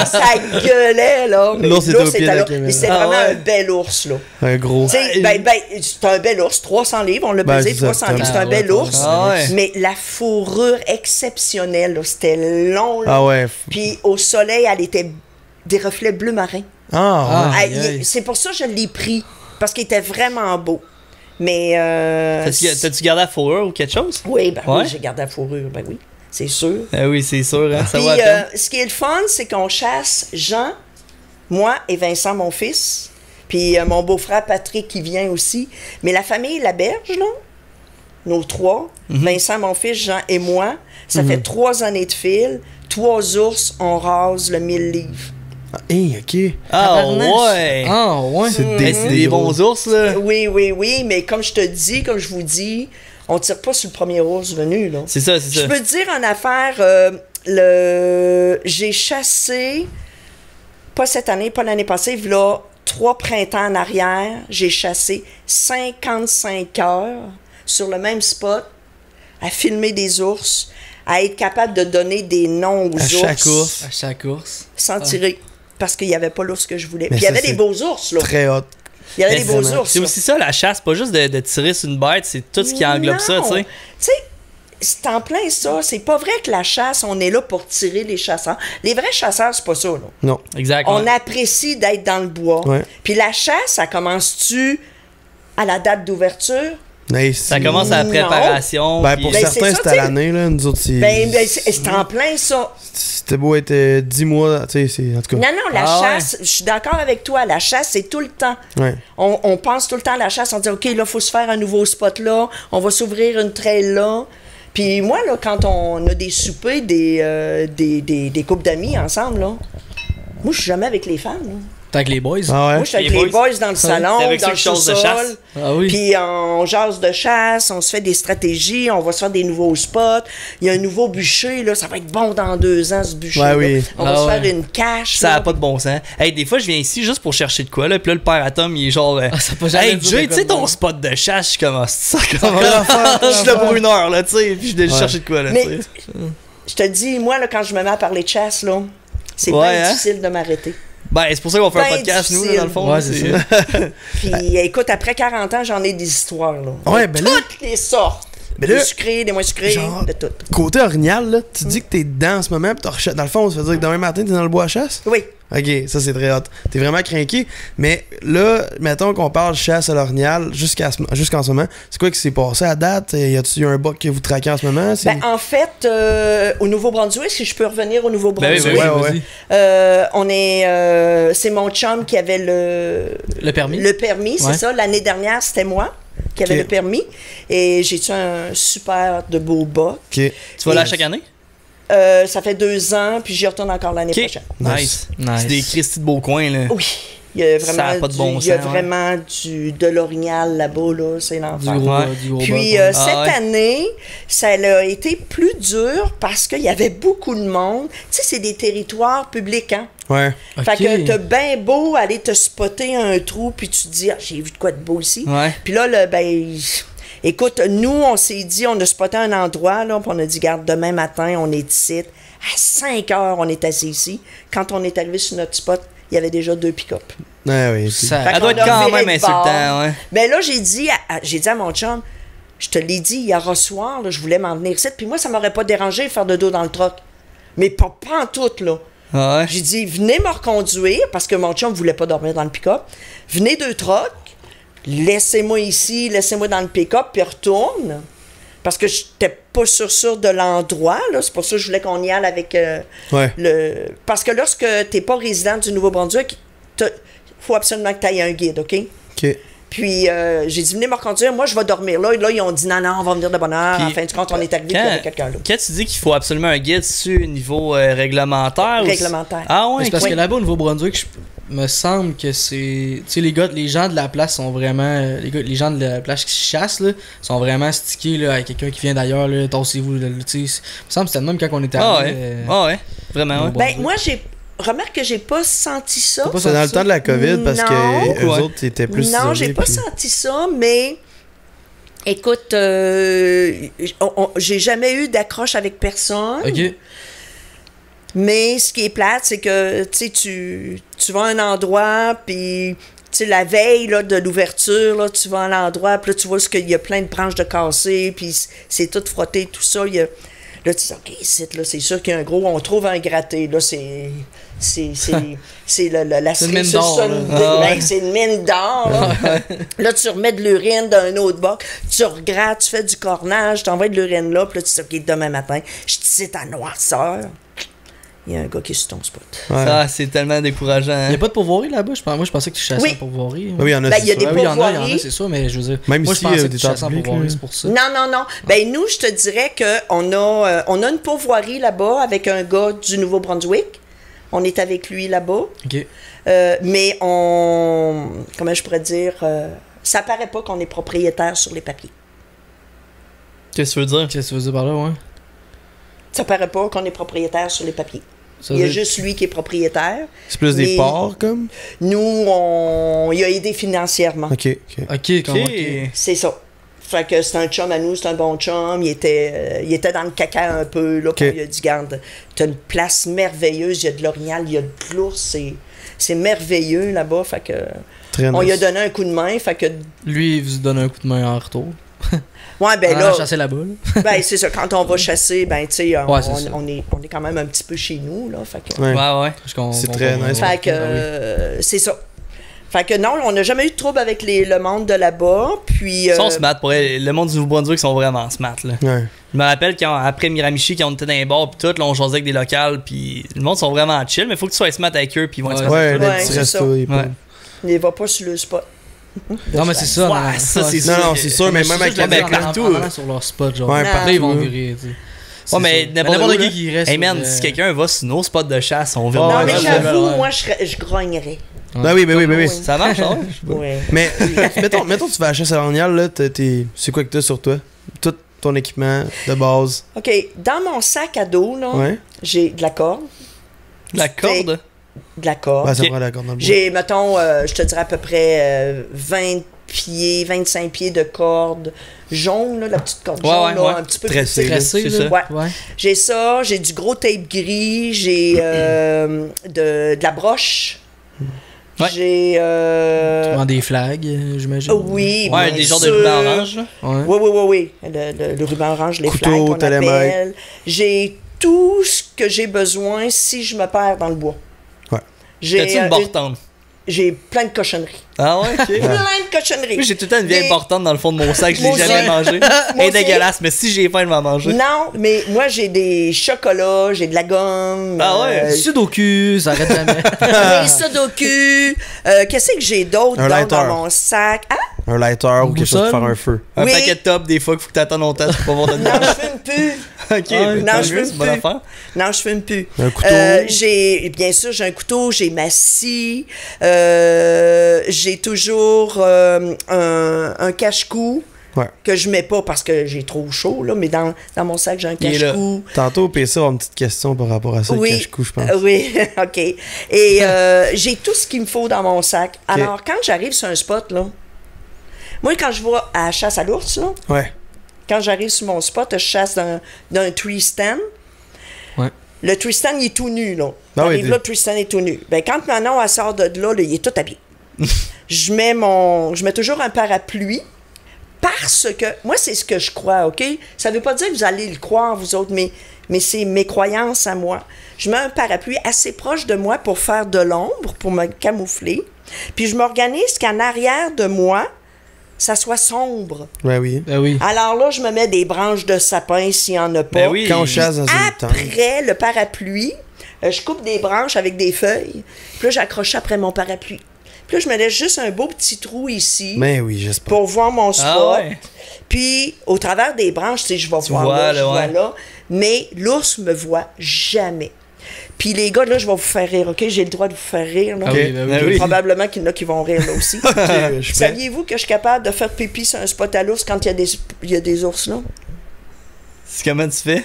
Ça gueulait, là. L'ours était au pied de la caméra. Mais c'était vraiment un bel ours, là. Un gros. C'est un bel ours, 300 livres, on l'a pesé, 300 livres, c'est un bel ours. Mais la fourrure exceptionnelle, là, c'était long, là. Ah ouais. Puis au soleil, elle était des reflets bleu marin. C'est pour ça que je l'ai pris, parce qu'il était vraiment beau. Mais. T'as-tu gardé la fourrure ou quelque chose? Oui, oui, j'ai gardé la fourrure, ben oui, c'est sûr. Oui, c'est sûr, hein, ça puis, va ce qui est le fun, c'est qu'on chasse Jean, moi et Vincent, mon fils, puis mon beau-frère Patrick qui vient aussi. Mais la famille Laberge, là, nos 3, Vincent, mon fils, Jean et moi, ça fait 3 années de fil, 3 ours, on rase le 1000 livres. OK. Ah ouais. C'est des bons ours, là. Oui, mais comme je vous dis, on tire pas sur le premier ours venu, là. C'est ça. Je peux te dire en affaire, j'ai chassé, pas cette année, pas l'année passée, là, 3 printemps en arrière, j'ai chassé 55 heures sur le même spot à filmer des ours, à être capable de donner des noms aux ours. À chaque ours. Sans tirer. Parce qu'il n'y avait pas l'ours que je voulais. Puis il y avait des beaux ours, là. Très hot. Il y avait des beaux ours. C'est aussi ça, la chasse. Pas juste de tirer sur une bête, c'est tout ce qui englobe ça, tu sais. Tu sais, c'est en plein ça. C'est pas vrai que la chasse, on est là pour tirer les chasseurs. Les vrais chasseurs, c'est pas ça, là. Non. Exactement. On apprécie d'être dans le bois. Ouais. Puis la chasse, ça commence-tu à la date d'ouverture Nice. Ça commence à la préparation. Ben, puis- pour Ben, certains, c'est ça, c'était à t'sais. l'année, là. Nous autres, C'est en plein ça. c'était beau être 10 mois, tu sais, c'est. En tout cas. Non, la chasse, je suis d'accord avec toi, la chasse, c'est tout le temps. Ouais. On pense tout le temps à la chasse, on dit, OK, là, il faut se faire un nouveau spot là, on va s'ouvrir une trail là. Puis moi, là, quand on a des soupers, des couples d'amis ensemble, là, moi, je suis jamais avec les femmes. Là. T'es avec les boys? Ah ouais? Moi, je suis avec Les les boys dans le salon, T'es avec dans ceux le qui chassent de sous-sol. chasse? Ah oui. Puis on jase de chasse, on se fait des stratégies, on va se faire des nouveaux spots. Il y a un nouveau bûcher, là, ça va être bon dans 2 ans, ce bûcher. Ouais, oui. On va Ah se ouais. faire une cache. Ça là. a pas de bon sens. Hey, des fois, je viens ici juste pour chercher de quoi, là. Puis là, le père à Tom, il est genre. ça peut jamais Hey, dire Jay, de tu sais quoi de ton bon. spot de chasse, je commence. Ça commence. l'affaire, Je suis là pour 1 heure, là, tu sais. Puis je viens Ouais. chercher de quoi, là, Mais tu sais. je te dis, moi, là, quand je me mets à parler de chasse, là, c'est Ouais, bien hein? difficile de m'arrêter. Ben, c'est pour ça qu'on fait un Ben podcast, nous, là, difficile. dans le fond. Ouais, là, c'est ça. Puis écoute, après 40 ans, j'en ai des histoires, là. Ouais, De ben là- toutes les sortes. Ben Des là- sucrés, des moins sucrés, Genre- de tout. Côté orignal, là, tu dis que t'es dedans en ce moment, pis dans le fond, ça veut dire que demain matin, t'es dans le bois à chasse? Oui. Ok, ça c'est très hot. T'es vraiment craqué. Mais là, mettons qu'on parle chasse à l'orignal jusqu'en ce moment. C'est quoi qui s'est passé à date? Y a-tu un bug que vous traquez en ce moment? C'est- Ben, en fait, au Nouveau-Brunswick, si je peux revenir au Nouveau-Brunswick, Ben oui, ouais. on est, c'est mon chum qui avait Le permis? Le permis, c'est Ouais. ça. L'année dernière, c'était moi qui avait Ok. le permis. Et j'ai eu un super de beau buck. Ok. Tu vas là Et- chaque année? Ça fait 2 ans, puis j'y retourne encore l'année Ok. prochaine. Nice. Nice. C'est des Christy de beaux coins, là. Oui. Il y a Ça vraiment, a pas de bon il y a sens, ouais. vraiment de l'orignal là-bas, là, c'est Du l'enfer. gros, Ouais. du gros Puis buck, ouais. cette Ah ouais. année, ça a été plus dur parce qu'il y avait beaucoup de monde. Tu sais, c'est des territoires publics, hein? Ouais. Fait Ok. que t'as bien beau aller te spotter un trou, puis tu te dis, ah, j'ai vu de quoi de beau ici. Ouais. Puis là, écoute, nous, on s'est dit, on a spoté un endroit, là, puis on a dit, garde, demain matin, on est ici. À 5 heures, on est assis ici. Quand on est arrivé sur notre spot, il y avait déjà 2 pick-up. Ouais, oui. Ça- Fait Elle doit qu'on être a quand viré même de bord. insultant, ouais. Ben là, j'ai dit à mon chum, je te l'ai dit hier au soir, là, je voulais m'en venir ici, puis moi, ça m'aurait pas dérangé de faire de dos dans le truck. Mais pas en tout, là. Ah ouais. J'ai dit, venez me reconduire, parce que mon chum voulait pas dormir dans le pick-up. Venez 2 trucks, laissez-moi ici, laissez-moi dans le pick-up, puis retourne. Parce que j'étais pas sûr de l'endroit, là. C'est pour ça que je voulais qu'on y aille avec Ouais. Parce que lorsque t'es pas résident du Nouveau-Brunswick, faut absolument que tu aies un guide, OK? Ok. Puis j'ai dit, venez me reconduire, moi je vais dormir là. Et là, ils ont dit, non, on va venir de bonne heure. Puis, En fin de compte, on est arrivé, puis il y avait quelqu'un là. Quand tu dis qu'il faut absolument un guide, c'est au niveau réglementaire? ou Réglementaire. Ah ouais? C'est parce oui. que là-bas au Nouveau-Brunswick, me semble que c'est. Tu sais, les gens de la place sont vraiment. Les gens de la place qui chassent, là, sont vraiment stickés là, à quelqu'un qui vient d'ailleurs, là, tassez-vous. Là, tu sais. Il me semble que c'était le même quand on était Ah arrivé. ouais. Ah ouais. Vraiment, ouais. Bon. Ben, moi, remarque que j'ai pas senti ça. T'as pas C'est dans le senti temps de la COVID parce Non. que eux Ouais. autres étaient plus Non, isolés, j'ai pas puis- senti ça, mais écoute, j'ai jamais eu d'accroche avec personne. Ok. Mais ce qui est plate, c'est que tu vas à un endroit, puis la veille là, de l'ouverture, là, tu vas à l'endroit, puis là, tu vois qu'il y a plein de branches de cassées, puis c'est tout frotté, tout ça. Là, tu dis, OK, là, c'est sûr qu'il y a un gros, on trouve un gratté. Là, c'est la C'est une mine cerise d'or, sur là. le- Ah ouais. ben, c'est une mine d'or. Là. Là, tu remets de l'urine d'un autre bac, tu regrattes, tu fais du cornage, tu envoies de l'urine là, puis là, tu dis, OK, demain matin, je te cite à noirceur. Il y a un gars qui est sur ton spot. Ouais. Ça, c'est tellement décourageant. Il hein. n'y a pas de pourvoirie là-bas? Moi, je pensais que tu chassais Oui. en pourvoirie. Oui, il y en a. Ben, c'est il y a ça. des Oui, il y en a, pourvoiries. c'est sûr, mais je veux dire. Même moi, ici, je pensais que des tu chassais en publics, pourvoirie, là. c'est pour ça. Non. Ben, nous, je te dirais qu'on a une pourvoirie là-bas avec un gars du Nouveau-Brunswick. On est avec lui là-bas. Ok. Mais comment je pourrais dire, ça paraît pas qu'on est propriétaire sur les papiers. Qu'est-ce que tu veux dire? Qu'est-ce que tu veux dire par là, ouais? Ça paraît pas qu'on est propriétaire sur les papiers. Ça Il y a veut dire- juste lui qui est propriétaire. C'est plus des Mais- ports, comme? Nous, il a aidé financièrement. Ok, ok. Ok, comment. Ok. C'est ça. Fait que c'est un chum à nous, c'est un bon chum. Il était dans le caca un peu. Là, puis il a dit, garde, t'as une place merveilleuse. Il y a de l'orignal, il y a de l'ours. C'est merveilleux là-bas. Fait que Très on nice. lui a donné un coup de main. Fait que, Lui, il vous donne un coup de main en retour. ouais, ben Ah, là, chasser la boule. ben, c'est ça. Quand on va chasser, ben, tu sais, Ouais, c'est ça. on est quand même un petit peu chez nous. Là, fait que, Ouais. Ouais, ouais. C'est très nice. fait que, Ah oui. c'est ça. Fait que non, on n'a jamais eu de trouble avec le monde de là-bas. Puis. Ils sont smart pour elle. Le monde du Nouveau-Brunswick sont vraiment smart, là. Ouais. Je me rappelle qu'après Miramichi, quand on était dans les bars, pis tout, là, on jasait avec des locales, puis le monde sont vraiment chill, mais faut que tu sois smart avec eux, puis ils vont être smart. Ouais, Ouais, les petits c'est restos. Il va pas sur le spot. Non, mais c'est ça. Ouais, ça, c'est Non, non, c'est sûr, mais même avec la la partout. Sur leur spot, genre. Ouais, Après, ils vont partout. virer, tu sais. Ouais, mais n'importe qui reste. Hey man, si quelqu'un va sur nos spots de chasse, on Oh, verra. Non, mais ouais, j'avoue, ouais. moi, je grognerais. Ben oui, ben oui, ben oui. Ça marche, hein? Ouais. Mais mettons tu vas à la chasse à l'ornial, là, c'est quoi que t'as sur toi? Tout ton équipement de base. OK, dans mon sac à dos, là, Ouais. j'ai de la corde. La corde? De la corde. Ouais, ça Ok. prend la corde dans le bois. J'ai, mettons, je te dirais à peu près 20 pieds, 25 pieds de corde jaune, là, la petite corde Ouais, jaune, ouais, là, ouais. un petit peu Tressée, tressée. Tressé, c'est là. ça. Ouais. Ouais. J'ai ça, j'ai du gros tape gris, j'ai de la broche. Ouais. J'ai... Tu vends des flags, j'imagine. oui, Ouais, bien des genres de sûr. ruban orange, là. Ouais. Oui. Le ruban orange, les Couteau, flags qu'on télémètre. appelle. J'ai tout ce que j'ai besoin si je me perds dans le bois. Ouais. T'as-tu une portante? J'ai plein de cochonneries. Ah ouais, ok. Plein de cochonneries. Moi, j'ai tout le temps une vieille Des- portante dans le fond de mon sac, je Moi l'ai jamais aussi. mangée. Moi Elle est aussi. dégueulasse, mais si j'ai faim, je vais en manger. Non, mais moi, j'ai des chocolats, j'ai de la gomme. Ah ouais? Sudoku, ça arrête jamais. Des sudoku. Qu'est-ce que j'ai d'autre Un lighter. dans mon sac? Ah, Un lighter ou quelque chose pour faire un feu. Un Oui. paquet de top, des fois, qu'il faut que t'attendes longtemps pour pas voir de non, je fume plus. Ok, non, tant je mieux, fume c'est une bonne plus. affaire. Non, je fume plus. Un couteau. Bien sûr, j'ai un couteau, j'ai ma scie, j'ai toujours un cache-cou Ouais. que je mets pas parce que j'ai trop chaud, là, mais dans mon sac, j'ai un Il est là. cache-cou. Tantôt, au PC, on a une petite question par rapport à ça, Oui. le cache-cou, je pense. Oui, OK. Et j'ai tout ce qu'il me faut dans mon sac. Alors, quand j'arrive sur un spot, là, moi, quand je vais à la chasse à l'ours, là, Ouais. quand j'arrive sur mon spot, je chasse d'un tree stand. Ouais. Le tree stand, il est tout nu, là. Ah oui, T'arrives là, le tree stand est tout nu. Ben, quand Manon, elle sort de là, il est tout habillé. je mets toujours un parapluie parce que, moi, c'est ce que je crois, OK? Ça veut pas dire que vous allez le croire, vous autres, mais c'est mes croyances à moi. Je mets un parapluie assez proche de moi pour faire de l'ombre, pour me camoufler. Puis je m'organise qu'en arrière de moi, ça soit sombre. Ouais, oui. Ben oui. Alors là, je me mets des branches de sapin s'il n'y en a pas. Ben oui. Quand on chasse dans une tente. Après le parapluie, je coupe des branches avec des feuilles. Puis là, j'accroche ça après mon parapluie. Puis là, je me laisse juste un beau petit trou ici Mais oui, j'espère. pour voir mon spot. Ah ouais. Puis, au travers des branches, tu sais, je vais Tu voir vois, là, là, je vois ouais. là. Mais l'ours me voit jamais. Puis les gars, là, je vais vous faire rire, OK? J'ai le droit de vous faire rire, là. Ah oui, ben oui. Ben oui. Probablement qu'il y en a qui vont rire, là aussi. Ok, je suis prêt. Saviez-vous que je suis capable de faire pipi sur un spot à l'ours quand il y a des ours, là? C'est comment tu fais?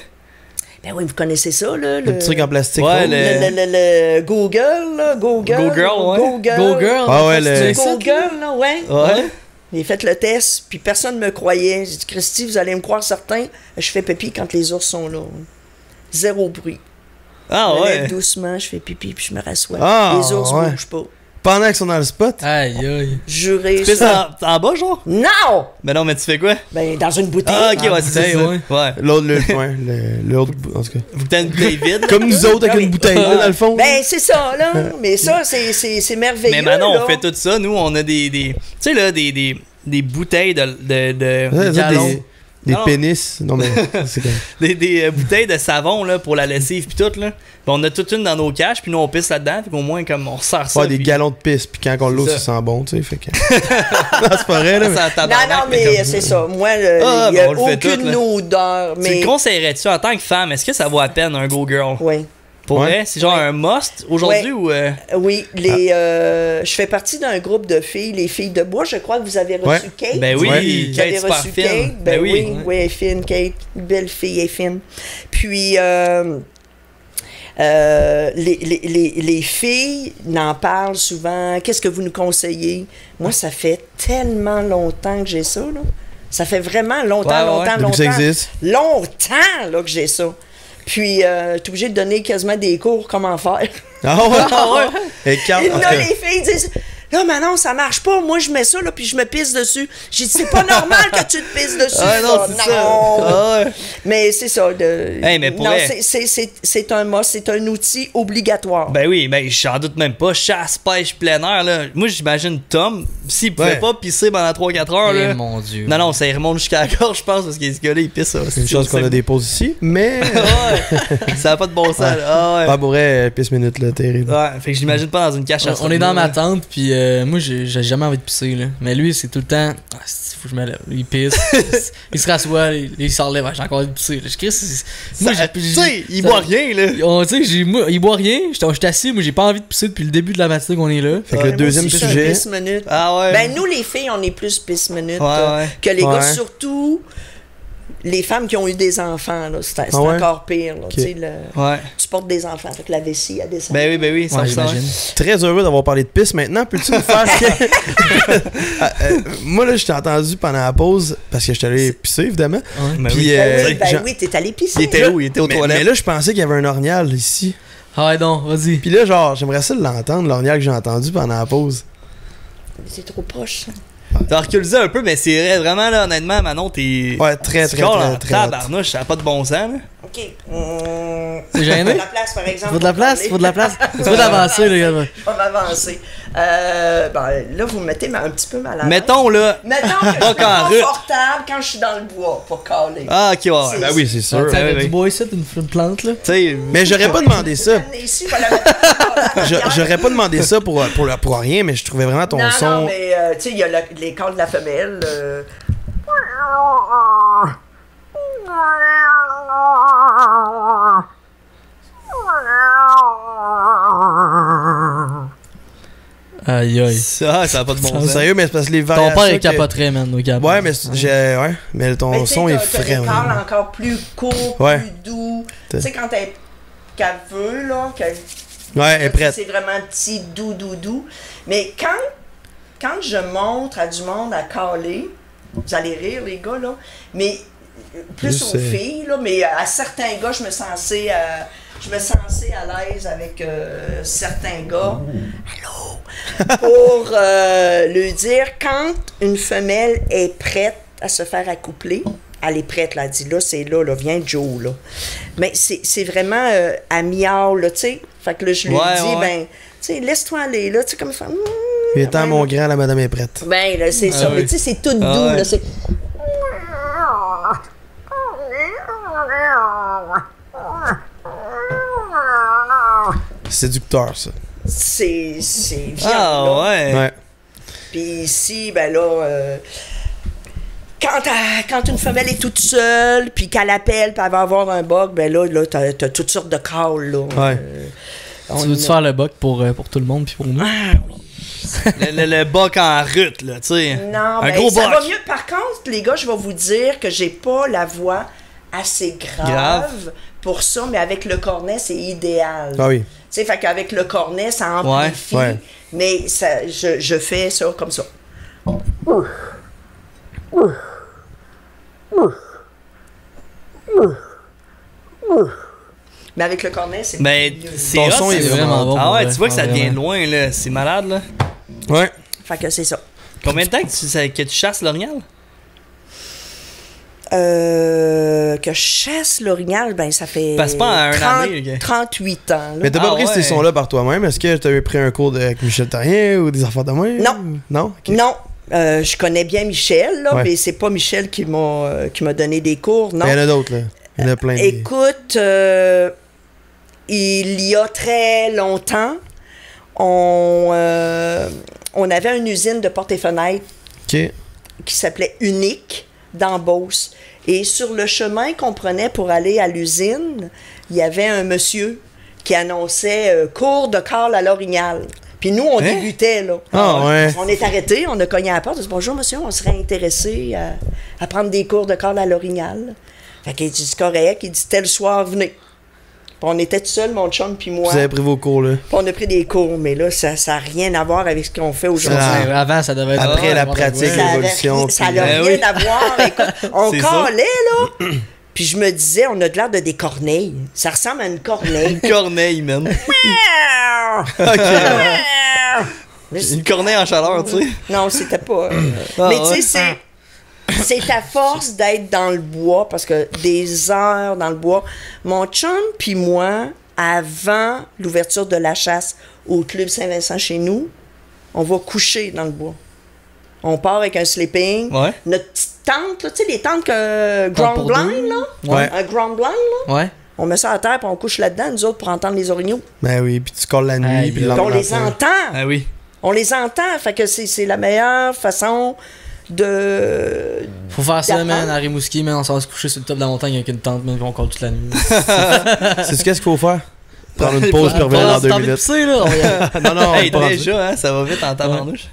Ben oui, vous connaissez ça, là. Le petit truc en plastique. Ouais, rose. Le Google, là. Google. Go Girl, ouais. Google. Go girl. Ah ouais, tu le- sais ça, Google, là, ouais. Ouais. J'ai fait le test, puis personne ne me croyait. J'ai dit, Christy, vous allez me croire certain, je fais pipi quand les ours sont là. Zéro bruit. Ah Je me ouais. lève doucement, je fais pipi, puis je me rassois. Ah, les ours ouais. bougent pas. Pendant qu'ils sont dans le spot. Aïe, aïe. Juré. Tu fais ça. ça en bas, genre? Non! Ben non, mais tu fais quoi? Ben, dans une bouteille. Ah, ok, ouais, c'est bouteille, ça. ouais. Ouais. L'autre, l'autre, en tout cas. Faut que t'aies une bouteille vide. Comme nous autres avec Ah oui. une bouteille, là, dans le fond. Ben, c'est ça, là. Mais ça, c'est merveilleux. Mais maintenant, là. on fait tout ça. Nous, on a des tu sais, là, des bouteilles de Ouais, ça, galons. des Non. pénis. Non, mais c'est comme. des bouteilles de savon là, pour la lessive puis tout. Là. Puis on a toute une dans nos caches, puis nous, on pisse là-dedans. Fait qu'au moins, comme on ressort ça. Ouais, des puis- galons de pisse, puis quand on l'eau, C'est ça ça. sent bon, tu sais. Fait que. Non, c'est pas vrai, là. mais- Ça, Non, tabarnak, non, mais comme- c'est ça. Moi, Ah, il n'y a ben, on le fait aucune tout, là. odeur. Tu Mais... le conseillerais-tu en tant que femme? Est-ce que ça vaut à peine un Go Girl? Oui. Pour Ouais. vrai? C'est genre un must aujourd'hui ou. Oui, je fais partie d'un groupe de filles, les filles de bois. Je crois que vous avez reçu Ouais. Kate. Ben oui, Ouais. Vous avez Kate super reçu fine. Kate? Ben oui, ouais. oui, elle est fine, Kate. Une belle fille, elle est fine. Puis, les filles n'en parlent souvent. Qu'est-ce que vous nous conseillez? Moi, ça fait tellement longtemps que j'ai ça, là. Ça fait vraiment longtemps, Ouais, ouais. Depuis que ça existe. longtemps là, que j'ai ça. Puis, t'es obligé de donner quasiment des cours comment faire. Ah ouais? Et Carl, Et en tout là, cas, les filles disent Là, Manon, ça marche pas. Moi, je mets ça, là, puis je me pisse dessus. J'ai dit, c'est pas normal que tu te pisses dessus. Ah non, c'est ça. Ah ouais. Mais c'est ça. Hey, mais pour non, vrai. c'est un must, c'est un outil obligatoire. Ben oui, ben j'en doute même pas. Chasse, pêche, plein air, là. Moi, j'imagine Tom, s'il pouvait pas pisser pendant 3-4 heures, là. Mon Dieu. Non, ça remonte jusqu'à la gorge, je pense, parce que ce gars-là, il pisse ça. C'est une chance qu'on a des pauses ici, mais. Ouais. Ça a pas de bon sens, là. Ah ouais. Pas pour vrai, pisse minute, là, terrible. Ouais, fait que je l'imagine pas dans une cache à On est dans ma tente, puis moi, j'ai jamais envie de pisser, là. Mais lui, c'est tout le temps. Ah, faut que je me lève. Il pisse. Il se rassoit, il s'enlève. J'ai encore envie de pisser. Je crie, moi, tu sais, il boit rien, là. Tu sais, il boit rien. J'étais assis, moi, j'ai pas envie de pisser depuis le début de la matinée qu'on est là. Fait que le deuxième sujet. Pisse minute. Ah ouais. Ben, nous, les filles, on est plus pisse minute ouais. que les gars, Ouais. surtout. Les femmes qui ont eu des enfants, là, c'est ouais? encore pire. Là, Ok. tu sais, Ouais. tu portes des enfants, fait que la vessie, elle descend. Ben oui, ça Ouais, me j'imagine. Très heureux d'avoir parlé de pisse maintenant. Peux-tu nous faire moi, là, je t'ai entendu pendant la pause parce que je suis allé pisser, évidemment. Ben Puis, oui. Ben oui, t'es allé pisser. Il était où? Il était aux mais toilettes. là, je pensais qu'il y avait un ornial ici. Ah ouais, donc, vas-y. Puis là, genre, j'aimerais ça l'entendre, l'ornial que j'ai entendu pendant la pause. C'est trop proche, ça. T'as reculé un peu, mais c'est vrai, vraiment, là, honnêtement, Manon, t'es. Ouais, très, tu très, colles très, en très hot. tabarnouche, ça a pas de bon sens, là. OK. C'est gêné? Faut de la place, par exemple. Faut de la place, faut de la place. Tu veux d'avancer, les gars. Je vais m'avancer. Ben, là, vous me mettez un petit peu mal à l'aise. Mettons, là. Mettons que je suis Pas qu'en confortable quand je suis dans le bois, pas calé. Ah, ok, ouais. C'est- Ben oui, c'est sûr. Ouais, ouais. Du bois ici, une plante, là. Tu sais. Mais j'aurais pas demandé ça. Amenez ici, je vais la mettre dans la bière. J'aurais pas demandé ça pour rien, mais je trouvais vraiment ton non, son. Non, mais tu sais, il y a les cordes de la femelle. Aïe, aïe. Ça a pas de bon sens. Sérieux, mais c'est parce que les Ton variations. père, il que- capoterait, man, au Gabon. Ouais, mais mais ton Mais tu sais, son est t'as des frais. cordes encore plus courts, Ouais. plus doux. T'as- Tu sais, quand qu'elle veut, là, Ouais, elle est prête. c'est vraiment petit, doux. Mais quand je montre à du monde à caler, vous allez rire, les gars, là, mais plus aux filles, là, mais à certains gars, je me sens assez à l'aise avec certains gars. Allô? Pour lui dire, quand une femelle est prête à se faire accoupler, elle est prête, là, elle dit, là, c'est là, viens Joe, là. Mais c'est vraiment à miaule, là, tu sais. Fait que là, je lui dis, ben, tu sais, laisse-toi aller, là, tu sais, comme ça. Il est temps, mon grand, la madame est prête. Ben, là, c'est ça. oui. Mais tu sais, c'est tout doux, ouais. là, c'est... C'est séducteur, ça. C'est viande, là. Ah, ouais. Ouais. Puis ici, ben là, quand une femelle est toute seule, puis qu'elle appelle, puis elle va avoir un bug, ben là t'as toutes sortes de calls, là. Ouais. Tu veux-tu faire le buck pour tout le monde puis pour nous? Ah oui. Le boc en rut, là, tu sais. Non, un mais gros ça boc. va mieux. Par contre, les gars, je vais vous dire que j'ai pas la voix assez grave pour ça, mais avec le cornet, c'est idéal. Ah oui. Tu sais, fait qu'avec le cornet, ça amplifie, Ouais. mais ça, je fais ça comme ça. Mais avec le cornet, c'est Mais mieux. c'est Ton hot, son c'est est vraiment bon. Ah ouais, pour tu vois que vrai. ça Ah, devient vraiment. loin, là. C'est malade, là. Ouais. Fait que c'est ça. Combien de temps que tu chasses l'orignal? Que je chasse l'orignal, ben ça fait Passe pas à un année, ok. 38 ans. Là. Mais t'as pas Ah pris ouais. ces sons-là par toi-même? Est-ce que t'avais pris un cours avec Michel Therrien ou des enfants de moi? Non. Non? Ok. Non, je connais bien Michel, là, Ouais. mais c'est pas Michel qui m'a donné des cours, non. Mais il y en a d'autres, là. Il y en a plein. Écoute, il y a très longtemps, on avait une usine de portes et fenêtres Ok. qui s'appelait Unique dans Beauce. Et sur le chemin qu'on prenait pour aller à l'usine, il y avait un monsieur qui annonçait cours de Carl à l'Orignal. Puis nous, on débutait, là. Ah ouais. On est arrêtés, on a cogné à la porte. On dit, bonjour, monsieur, on serait intéressé à prendre des cours de Carl à l'Orignal. Fait qu'il dit, c'est correct. Il dit, tel soir, venez. Puis on était tout seul, mon chum puis moi. Vous avez pris vos cours, là. Puis on a pris des cours, mais là, ça n'a rien à voir avec ce qu'on fait aujourd'hui. Ah. Ouais, avant, ça devait être. Après la n'importe pratique, quoi. Ça avait l'évolution, ça puis- n'a Ben rien oui. à voir. Écoute, on C'est ça. calait, là. Puis je me disais, on a de l'air de des corneilles. Ça ressemble à une corneille. Corneille, man. Une corneille en chaleur, tu sais. Non, c'était pas. Mais tu sais, c'est à force d'être dans le bois, parce que des heures dans le bois. Mon chum puis moi, avant l'ouverture de la chasse au Club Saint-Vincent chez nous, on va coucher dans le bois. On part avec un sleeping. Ouais. Notre petite tente, tu sais, les tentes que ground blind, là. Ouais. Un ground blind, là. Ouais. On met ça à terre, puis on couche là-dedans, nous autres, pour entendre les orignaux. Ben oui, puis tu colles la nuit, Hey, puis le On lendemain les matin. entend. Ah oui. On les entend. Fait que c'est la meilleure façon de... Faut faire ça, D'apprendre. man, à Rimouski, man, on s'en va se coucher sur le top de la montagne avec une tente, man, puis on colle toute la nuit. C'est ce qu'est-ce qu'il faut faire? Prendre une pause, puis revenir dans 2 minutes. Pisser, là, on va y aller. Non, non, on Hey, est pas rendu. déjà, hein, ça va vite en tabarnouche.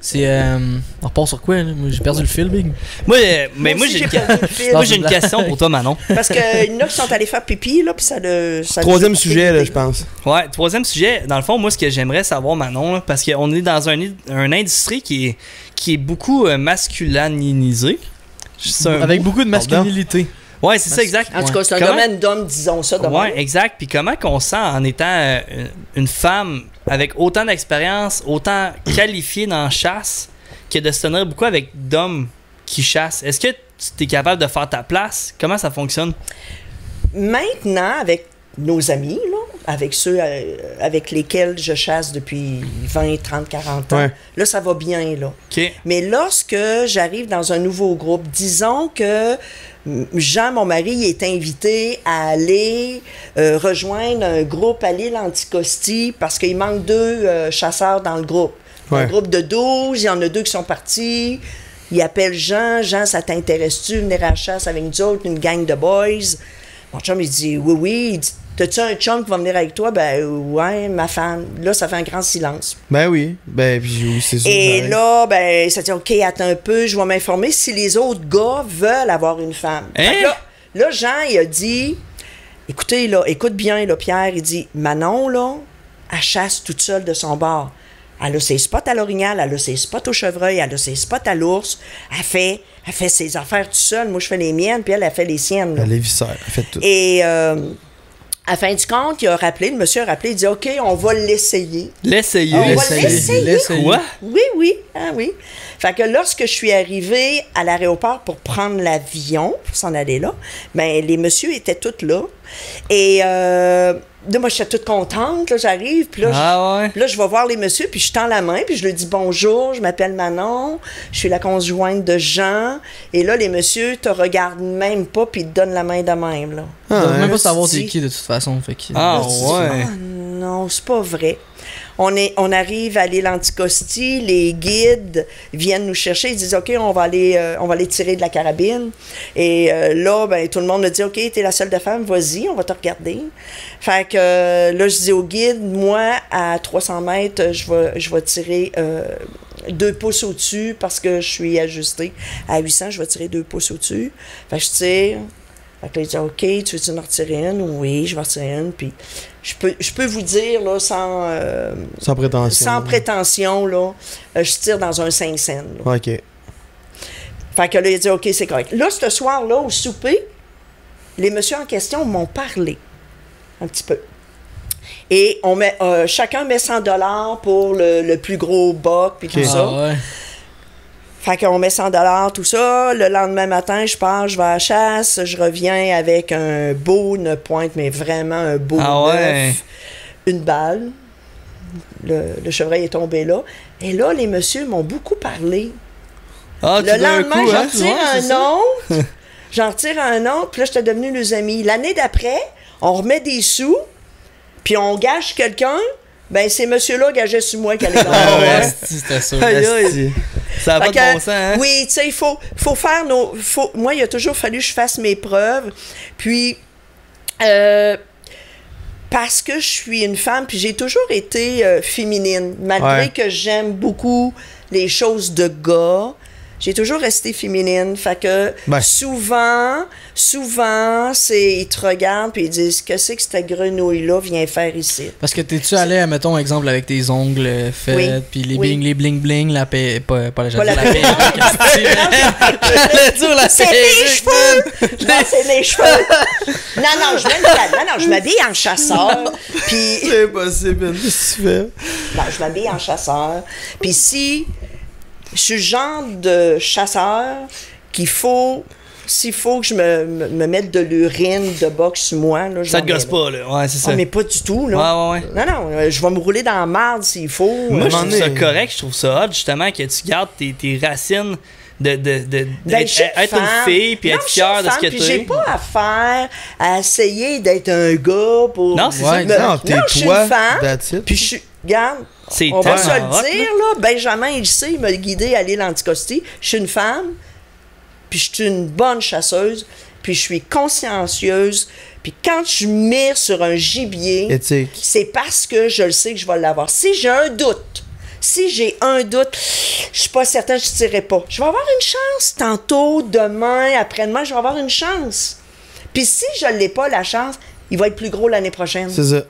C'est. On repart sur quoi, là? Moi, j'ai perdu le fil, Big. Moi, moi aussi, j'ai j'ai perdu le fil. moi, j'ai une question pour toi, Manon. Parce qu'il y en a qui sont allés faire pipi, là, puis ça le... ça Troisième le- sujet, là, je pense. Ouais, troisième sujet. Dans le fond, moi, ce que j'aimerais savoir, Manon, là, parce qu'on est dans une industrie qui est beaucoup masculinisée. Avec beaucoup de masculinité. Ouais, c'est ça, exact. En tout cas, c'est un Comment- domaine d'hommes, disons ça. de même. Ouais, exact. Puis comment qu'on sent en étant une femme avec autant d'expérience, autant qualifiée dans la chasse, que de se tenir beaucoup avec d'hommes qui chassent? Est-ce que tu es capable de faire ta place? Comment ça fonctionne? Maintenant, avec nos amis, là, avec ceux avec lesquels je chasse depuis 20, 30, 40 ans, Ouais. là, ça va bien, là. OK. Mais lorsque j'arrive dans un nouveau groupe, disons que Jean, mon mari, il est invité à aller rejoindre un groupe à l'île Anticosti parce qu'il manque 2 chasseurs dans le groupe. Un Ouais. groupe de 12, il y en a 2 qui sont partis. Il appelle Jean. Jean, ça t'intéresse-tu? Venir à la chasse avec nous autres, une gang de boys. Mon chum, il dit oui, oui. Il dit, t'as-tu un chum qui va venir avec toi? Ben, ouais, ma femme. Là, ça fait un grand silence. Ben oui. Ben, puis oui, c'est sûr. Et ça là, ben, ça dit, OK, attends un peu, je vais m'informer si les autres gars veulent avoir une femme. Hein? Fait que là, Jean, il a dit, écoutez, là, écoute bien, là, Pierre, il dit, Manon, là, elle chasse toute seule de son bord. Elle a ses spots à l'orignal, elle a ses spots au chevreuil, elle a ses spots à l'ours. Elle fait ses affaires toute seule. Moi, je fais les miennes, puis elle fait les siennes. là. Les viscères, elle fait tout. Et à la fin du compte, le monsieur a rappelé, il dit, OK, on va l'essayer. L'essayer. On va l'essayer. Quoi? Oui, oui, ah oui. Fait que lorsque je suis arrivée à l'aéroport pour prendre l'avion, pour s'en aller là, ben les messieurs étaient tous là. Et là, moi, j'étais toute contente, là, j'arrive, puis là, Ah ouais? là, je vais voir les messieurs, puis je tends la main, puis je leur dis bonjour, je m'appelle Manon, je suis la conjointe de Jean. Et là, les messieurs te regardent même pas, puis ils te donnent la main de même, là. On Ah, doit même ouais. pas savoir Si. t'es qui de toute façon. Fait que, Ah Là, tu dis, ouais. Ah, non, c'est pas vrai. On arrive à l'île Anticosti, les guides viennent nous chercher, ils disent OK, on va aller tirer de la carabine. Et là, ben, tout le monde me dit OK, t'es la seule de femme, vas-y, on va te regarder. Fait que là, je dis au guide, moi, à 300 mètres, je vais tirer 2 pouces au-dessus parce que je suis ajustée. À 800, je vais tirer 2 pouces au-dessus. Fait que je tire. Fait que là, il dit OK, tu veux-tu en retirer une? Oui, je vais en retirer une. Puis je peux vous dire, là, Sans prétention. sans prétention, là, je tire dans un 5 cents. là. Ok. Fait que là, il dit OK, c'est correct. Là, ce soir-là, au souper, les messieurs en question m'ont parlé un petit peu. Et chacun met 100 $ pour le plus gros buck, puis tout ça. Ah ouais. Fait qu'on met 100 $, tout ça. Le lendemain matin, je pars, je vais à la chasse. Je reviens avec un beau pointe, mais vraiment un beau Ah ouais. neuf. Une balle. Le chevreuil est tombé là. Et là, les messieurs m'ont beaucoup parlé. Ah, Le lendemain, j'en hein? retire Ouais, c'est un autre. J'en retire un autre, puis là, j'étais devenue les amis. L'année d'après, on remet des sous, puis on gage quelqu'un. Ben, ces messieurs-là gageaient sur moi qu'elle allait gagner. Ah ouais. Asti, c'était sûr. Aïe, aïe. Esti. Ça a pas Fait de que, bon sens, hein? Oui, tu sais, il faut faire moi, il a toujours fallu que je fasse mes preuves. Puis, parce que je suis une femme, puis j'ai toujours été féminine. Malgré Ouais. que j'aime beaucoup les choses de gars, J'ai toujours resté féminine. Fait que souvent, ils te regardent puis ils disent, qu'est-ce que cette grenouille-là vient faire ici? Parce que t'es-tu allé, mettons, exemple, avec tes ongles faits, puis les bling-bling, la paix, pas la paix. C'est les cheveux! Non, c'est les cheveux! Non, je m'habille en chasseur. Puis... C'est impossible, qu'est-ce que tu fais? Ben, je m'habille en chasseur. Puis si je suis le genre de chasseur s'il faut que je me mette de l'urine de boxe sur moi, là, ça te gosse pas, là. Ouais, c'est ça. Mais pas du tout, là. Ouais. Non, je vais me rouler dans la marde s'il faut. Moi, je trouve ça correct, je trouve ça hot, justement, que tu gardes tes racines être une fille puis être fière de ce que tu es. J'ai pas affaire à essayer d'être un gars pour. Non, c'est ça. Non, je suis une femme. Puis je suis. Regarde, on va se le dire, là. Benjamin, il sait, il m'a guidé à l'île Anticosti. Je suis une femme, puis je suis une bonne chasseuse, puis je suis consciencieuse. Puis quand je mire sur un gibier, c'est parce que je le sais que je vais l'avoir. Si j'ai un doute, je suis pas certaine, je tirerai pas. Je vais avoir une chance tantôt, demain, après-demain, je vais avoir une chance. Puis si je l'ai pas, la chance, il va être plus gros l'année prochaine. C'est ça.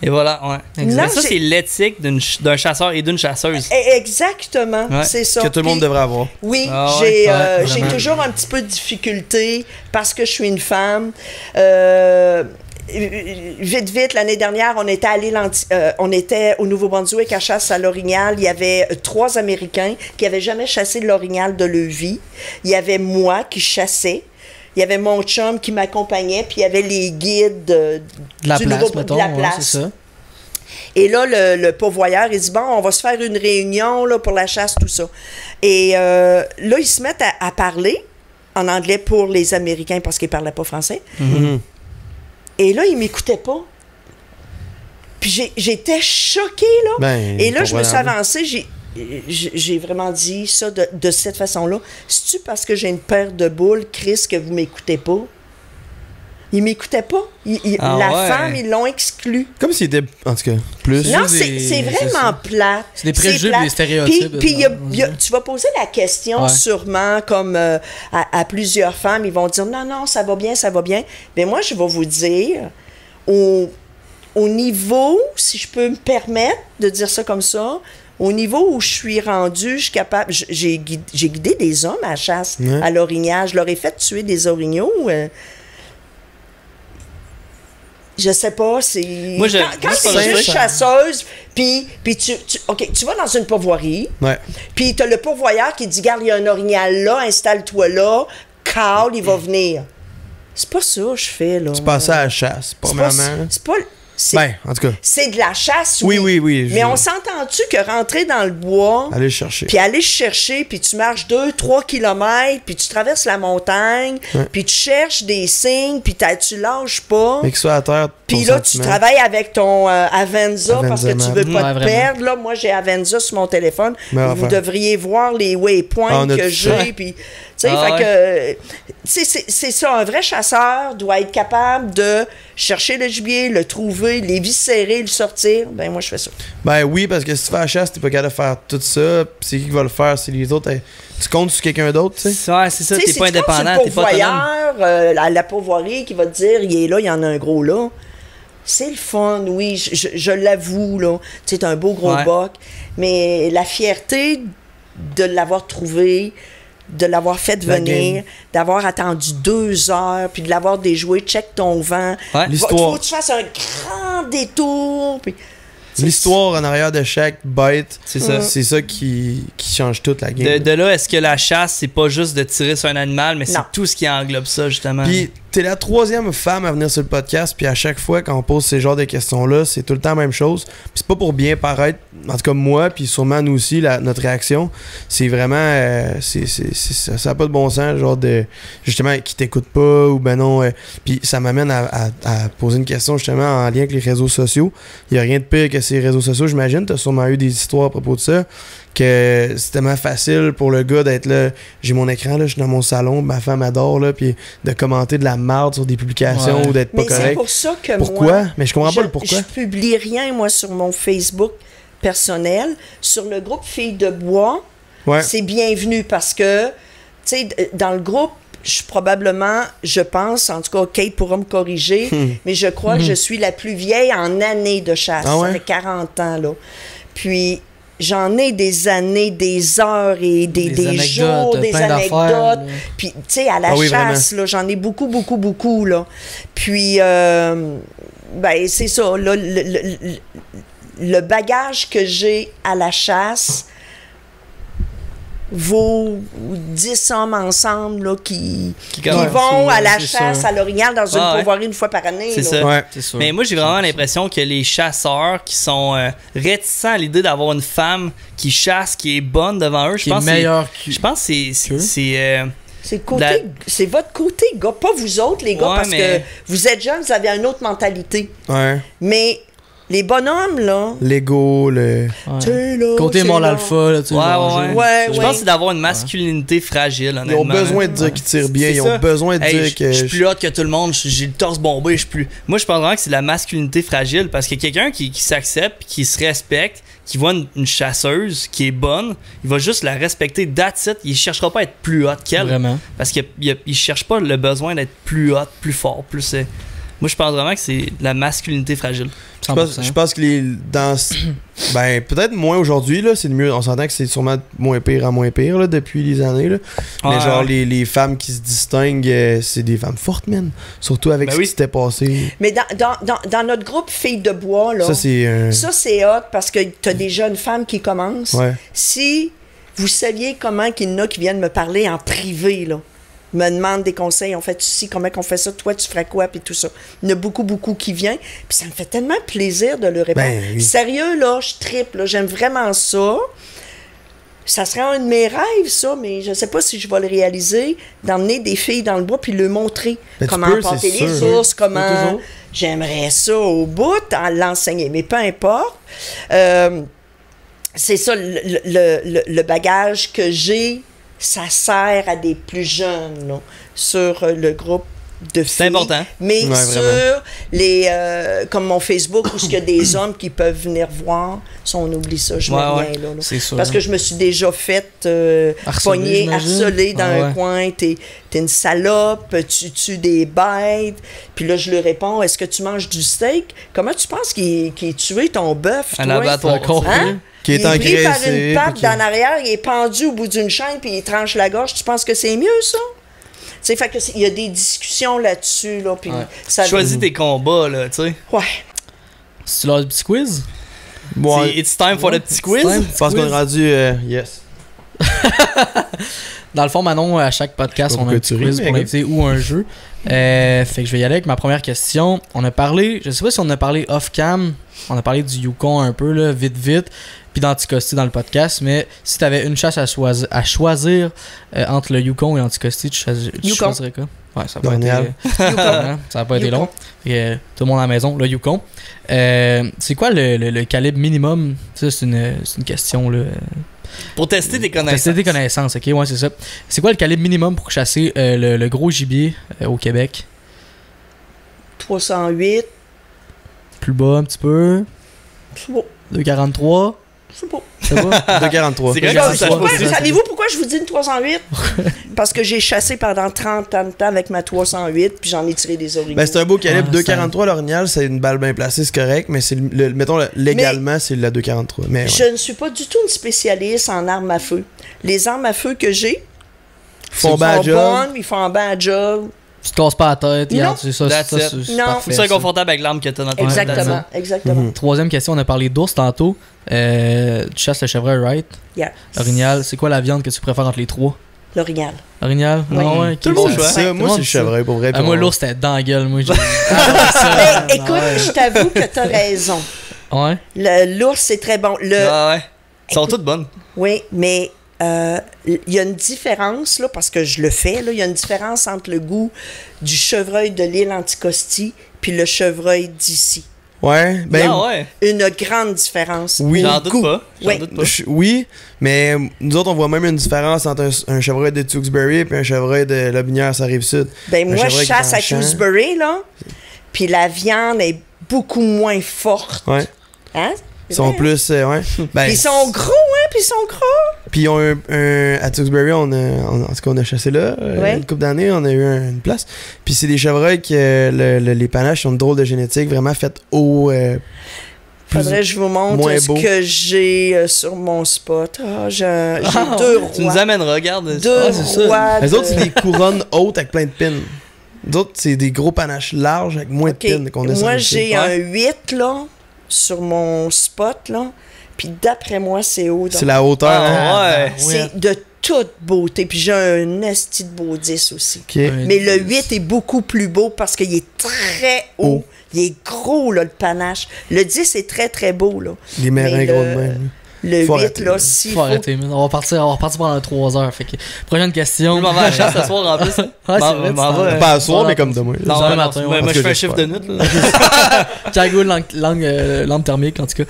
Et voilà, ouais. Non, ça, c'est l'éthique d'un chasseur et d'une chasseuse. Exactement, c'est ça. Que tout le monde devrait avoir. Oui, j'ai toujours un petit peu de difficulté parce que je suis une femme. Vite, l'année dernière, on était au Nouveau-Brunswick à chasse à l'orignal. Il y avait 3 Américains qui n'avaient jamais chassé l'orignal de leur vie. Il y avait moi qui chassais. Il y avait mon chum qui m'accompagnait, puis il y avait les guides de la place. C'est ça. Et là, le pourvoyeur, il dit, bon, on va se faire une réunion là, pour la chasse, tout ça. Et là, ils se mettent à parler en anglais pour les Américains parce qu'ils ne parlaient pas français. Mm-hmm. Et là, ils ne m'écoutaient pas. Puis j'étais choquée, là. Et là, je me suis avancée, j'ai vraiment dit ça de cette façon-là. C'est-tu parce que j'ai une paire de boules, Chris, que vous m'écoutez pas? Ils m'écoutaient pas. Femme, ils l'ont exclu. Comme s'il était, en tout cas, plus. Non, c'est vraiment plate. C'est des préjugés, des stéréotypes. Puis tu vas poser la question sûrement comme à plusieurs femmes. Ils vont dire non, ça va bien. Mais moi, je vais vous dire, au niveau, si je peux me permettre de dire ça comme ça, au niveau où je suis rendue, je suis capable. J'ai guidé des hommes à la chasse, à l'orignal. Je leur ai fait tuer des orignaux. Je sais pas, c'est... Moi, quand t'es juste chasseuse, puis tu vas dans une pourvoirie, puis t'as le pourvoyeur qui dit, regarde, il y a un orignal là, installe-toi là, Carl, il va venir. C'est pas ça que je fais, là. Tu passes à la chasse, pas vraiment. C'est pas... en tout cas. C'est de la chasse, oui. Mais on s'entend-tu que rentrer dans le bois... Aller chercher. Puis tu marches 2-3 kilomètres, puis tu traverses la montagne, puis tu cherches des signes, puis tu lâches pas. Mais que soit à terre, puis là, tu travailles avec ton Avenza parce que tu veux pas te perdre. Là, moi, j'ai Avenza sur mon téléphone. Vous devriez voir les waypoints que j'ai, puis... C'est ça, un vrai chasseur doit être capable de chercher le gibier, le trouver, les viscérer, le sortir. Ben moi je fais ça. Ben oui, parce que si tu fais la chasse, t'es pas capable de faire tout ça, pis c'est qui va le faire, c'est les autres. Tu comptes sur quelqu'un d'autre, tu sais. Ouais, c'est ça, t'es pas indépendant, t'es pas autonome. À la pourvoirie qui va te dire, il est là, il y en a un gros là. C'est le fun, oui, je l'avoue, là. Tu sais, t'as un beau gros boc, mais la fierté de l'avoir trouvé, de l'avoir fait venir, d'avoir attendu 2 heures, puis de l'avoir déjoué, check ton vent. L'histoire. Faut que tu fasses un grand détour. Puis, l'histoire en arrière de chaque bête, c'est ça qui change toute la game. De là, est-ce que la chasse, c'est pas juste de tirer sur un animal, mais c'est tout ce qui englobe ça, justement. Puis t'es la 3e femme à venir sur le podcast, puis à chaque fois quand on pose ces genres de questions-là, c'est tout le temps la même chose. Puis c'est pas pour bien paraître, en tout cas moi, puis sûrement nous aussi, notre réaction, c'est vraiment, ça a pas de bon sens, genre de, justement, qui t'écoute pas, ou ben non, puis ça m'amène à poser une question justement en lien avec les réseaux sociaux. Il y a rien de pire que ces réseaux sociaux, j'imagine, t'as sûrement eu des histoires à propos de ça, que c'est tellement facile pour le gars d'être là, j'ai mon écran, là, je suis dans mon salon, ma femme adore, là, puis de commenter de la marde sur des publications ou d'être pas correct. Mais c'est pour ça que pourquoi? Mais je comprends pas le pourquoi. Je publie rien, moi, sur mon Facebook personnel. Sur le groupe Filles de Bois, c'est bienvenu parce que, tu sais, dans le groupe, je pense, en tout cas, Kate pourra me corriger, mais je crois que je suis la plus vieille en années de chasse. Ça fait 40 ans, là. Puis, j'en ai des années, des heures et des jours, des anecdotes. Puis, tu sais, à la chasse, là, j'en ai beaucoup, beaucoup, beaucoup, là. Puis, c'est ça, là, le bagage que j'ai à la chasse vaut 10 hommes ensemble là, qui vont à la chasse à l'Orignal dans une pourvoirie une fois par année. C'est ça. Ouais. Mais moi, j'ai vraiment l'impression que les chasseurs qui sont réticents à l'idée d'avoir une femme qui chasse, qui est bonne devant eux, je pense que c'est votre côté, gars, pas vous autres, les gars, parce que vous êtes jeunes, vous avez une autre mentalité. Ouais. Mais les bonhommes, là. L'ego, côté mort l'alpha, là, tu sais. Je pense que c'est d'avoir une masculinité fragile, honnêtement. Ils ont besoin de dire qu'ils tirent bien. Ils ont besoin de dire que. Je suis plus hot que tout le monde. J'ai le torse bombé. Moi, je pense vraiment que c'est la masculinité fragile parce que quelqu'un qui s'accepte, qui se respecte, qui voit une chasseuse qui est bonne, il va juste la respecter. That's it. Il cherchera pas à être plus hot qu'elle. Vraiment. Parce qu'il cherche pas le besoin d'être plus hot, plus fort, plus. Moi, je pense vraiment que c'est la masculinité fragile. Je pense que peut-être moins aujourd'hui, là, c'est mieux. On s'entend que c'est sûrement moins pire en moins pire là, depuis les années. Là. Mais genre, les femmes qui se distinguent, c'est des femmes fortes, man. Surtout avec ce qui s'était passé. Mais dans notre groupe Filles de bois, là, ça, c'est hot parce que t'as des jeunes femmes qui commencent. Ouais. Si vous saviez comment qu'il y en a qui viennent me parler en privé, là, me demandent des conseils, on fait ici, comment qu'on fait ça, toi tu ferais quoi, puis tout ça. Il y en a beaucoup, beaucoup qui viennent, puis ça me fait tellement plaisir de leur répondre. Sérieux, là, je trippe, là, j'aime vraiment ça. Ça serait un de mes rêves, ça, mais je sais pas si je vais le réaliser, d'emmener des filles dans le bois puis leur montrer comment porter les ours, comment... J'aimerais ça au bout, l'enseigner, mais peu importe. C'est ça, le bagage que j'ai, ça sert à des plus jeunes là, sur le groupe de filles. C'est important. Mais sur les comme mon Facebook où il y a des hommes qui peuvent venir voir, si on oublie ça, je mets rien là. C'est sûr. Parce que je me suis déjà fait pogner, harceler dans un coin. T'es une salope, tu tues des bêtes. Puis là, je lui réponds, est-ce que tu manges du steak? Comment tu penses qu'il est tué ton bœuf? Un abattoir. Qui est pris par une patte d'en arrière, il est pendu au bout d'une chaîne puis il tranche la gorge. Tu penses que c'est mieux, ça? Tu sais, fait que il y a des discussions là-dessus, là, puis ça... Choisis tes combats, là, tu sais. Ouais. C'est l'heure du petit quiz? It's time for the petit quiz? Je pense qu'on est rendu... yes. Dans le fond, Manon, à chaque podcast, on a un petit quiz pour l'inviter ou un jeu. Fait que je vais y aller avec ma première question. On a parlé, je sais pas si on a parlé off-cam, on a parlé du Yukon un peu, là, vite, puis d'Anticosti dans le podcast, mais si tu avais une chasse à choisir entre le Yukon et Anticosti, tu choisirais quoi? Ouais, ça va pas été long. Et, tout le monde à la maison, le Yukon. C'est quoi le calibre minimum? Ça, c'est une question, là... Pour tester tes connaissances. Tester tes connaissances, ok, ouais, c'est ça. C'est quoi le calibre minimum pour chasser le gros gibier au Québec? 308. Plus bas un petit peu? C'est beau. 243? C'est beau. C'est beau? 243. Savez-vous pourquoi je vous dis une 308? Parce que j'ai chassé pendant 30 ans de temps avec ma 308, puis j'en ai tiré des orignaux. Ben, c'est un beau calibre. 243 l'orignal, c'est une balle bien placée, c'est correct, mais c'est mettons, légalement, c'est la 243. Mais, je ne suis pas du tout une spécialiste en armes à feu. Les armes à feu que j'ai, ils font un job. Tu te casses pas la tête, c'est ça, c'est parfait. C'est confortable avec l'arme que tu as dans ton Exactement, exactement. Troisième question, on a parlé d'ours tantôt. Tu chasses le chevreuil, right? Yeah. L'orignal, c'est quoi la viande que tu préfères entre les trois? L'orignal. L'orignal? Oui. Non, tout le monde choisit ça. Moi, c'est le chevreuil, pour vrai. Moi, l'ours, c'était dans la gueule. Moi, mais écoute, je t'avoue que t'as raison. Ouais. L'ours, c'est très bon. Ouais. Ils sont toutes bonnes. Oui, mais... il y a une différence, là, parce que je le fais, il y a une différence entre le goût du chevreuil de l'île Anticosti puis le chevreuil d'ici. Ouais, une grande différence. Oui, j'en doute pas. Oui, mais nous autres, on voit même une différence entre un chevreuil de Tewksbury et un chevreuil de Lobinière, ça Rive-Sud. Moi, je chasse à Tewksbury, là, puis la viande est beaucoup moins forte. Ouais. Hein? Ils sont plus, ils sont gros, hein, puis ils sont gros. Puis ils ont à Tewksbury, en tout cas, on a chassé là. Une couple d'années, on a eu une place. Puis c'est des chevreuils que les panaches ont une drôle de génétique, vraiment faite au... Faudrait que je vous montre ce que j'ai sur mon spot. J'ai 2 rois. Tu nous amèneras, regarde. 2 rois. Les autres, c'est des couronnes hautes avec plein de pins. Les autres, c'est des gros panaches larges avec moins de pins qu'on a. Moi, j'ai un 8 là, sur mon spot. Là. Puis d'après moi, c'est haut. C'est la hauteur. C'est de toute beauté. Puis j'ai un esti de beau 10 aussi. Okay. Mais le 8 est beaucoup plus beau parce qu'il est très haut. Il est gros, là, le panache. Le 10 est très, très beau, là. Les mérins gros de même. Le 8, là, si. Faut arrêter, on va partir pendant 3 heures. Fait que, prochaine question. Je m'en vais à la chasse ce soir en plus. Ouais, c'est vrai. Pas à soir, mais comme demain. Non, matin. Moi, je fais un chiffre de nuit. Cargo, lampe thermique, en tout cas.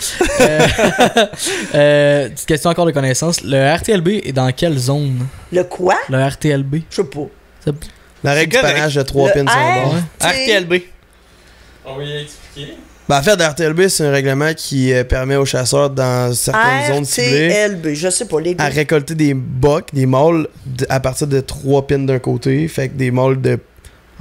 Petite question encore de connaissance. Le RTLB est dans quelle zone? Le quoi? Le RTLB. Je sais pas. La règle du panache de 3 pins sur le bord. RTLB. On va y expliquer. En fait, l'RTLB, c'est un règlement qui permet aux chasseurs dans certaines zones ciblées RTLB, je sais pas, les gars. à récolter des bocs, des mâles à partir de 3 pins d'un côté. Fait que des mâles de...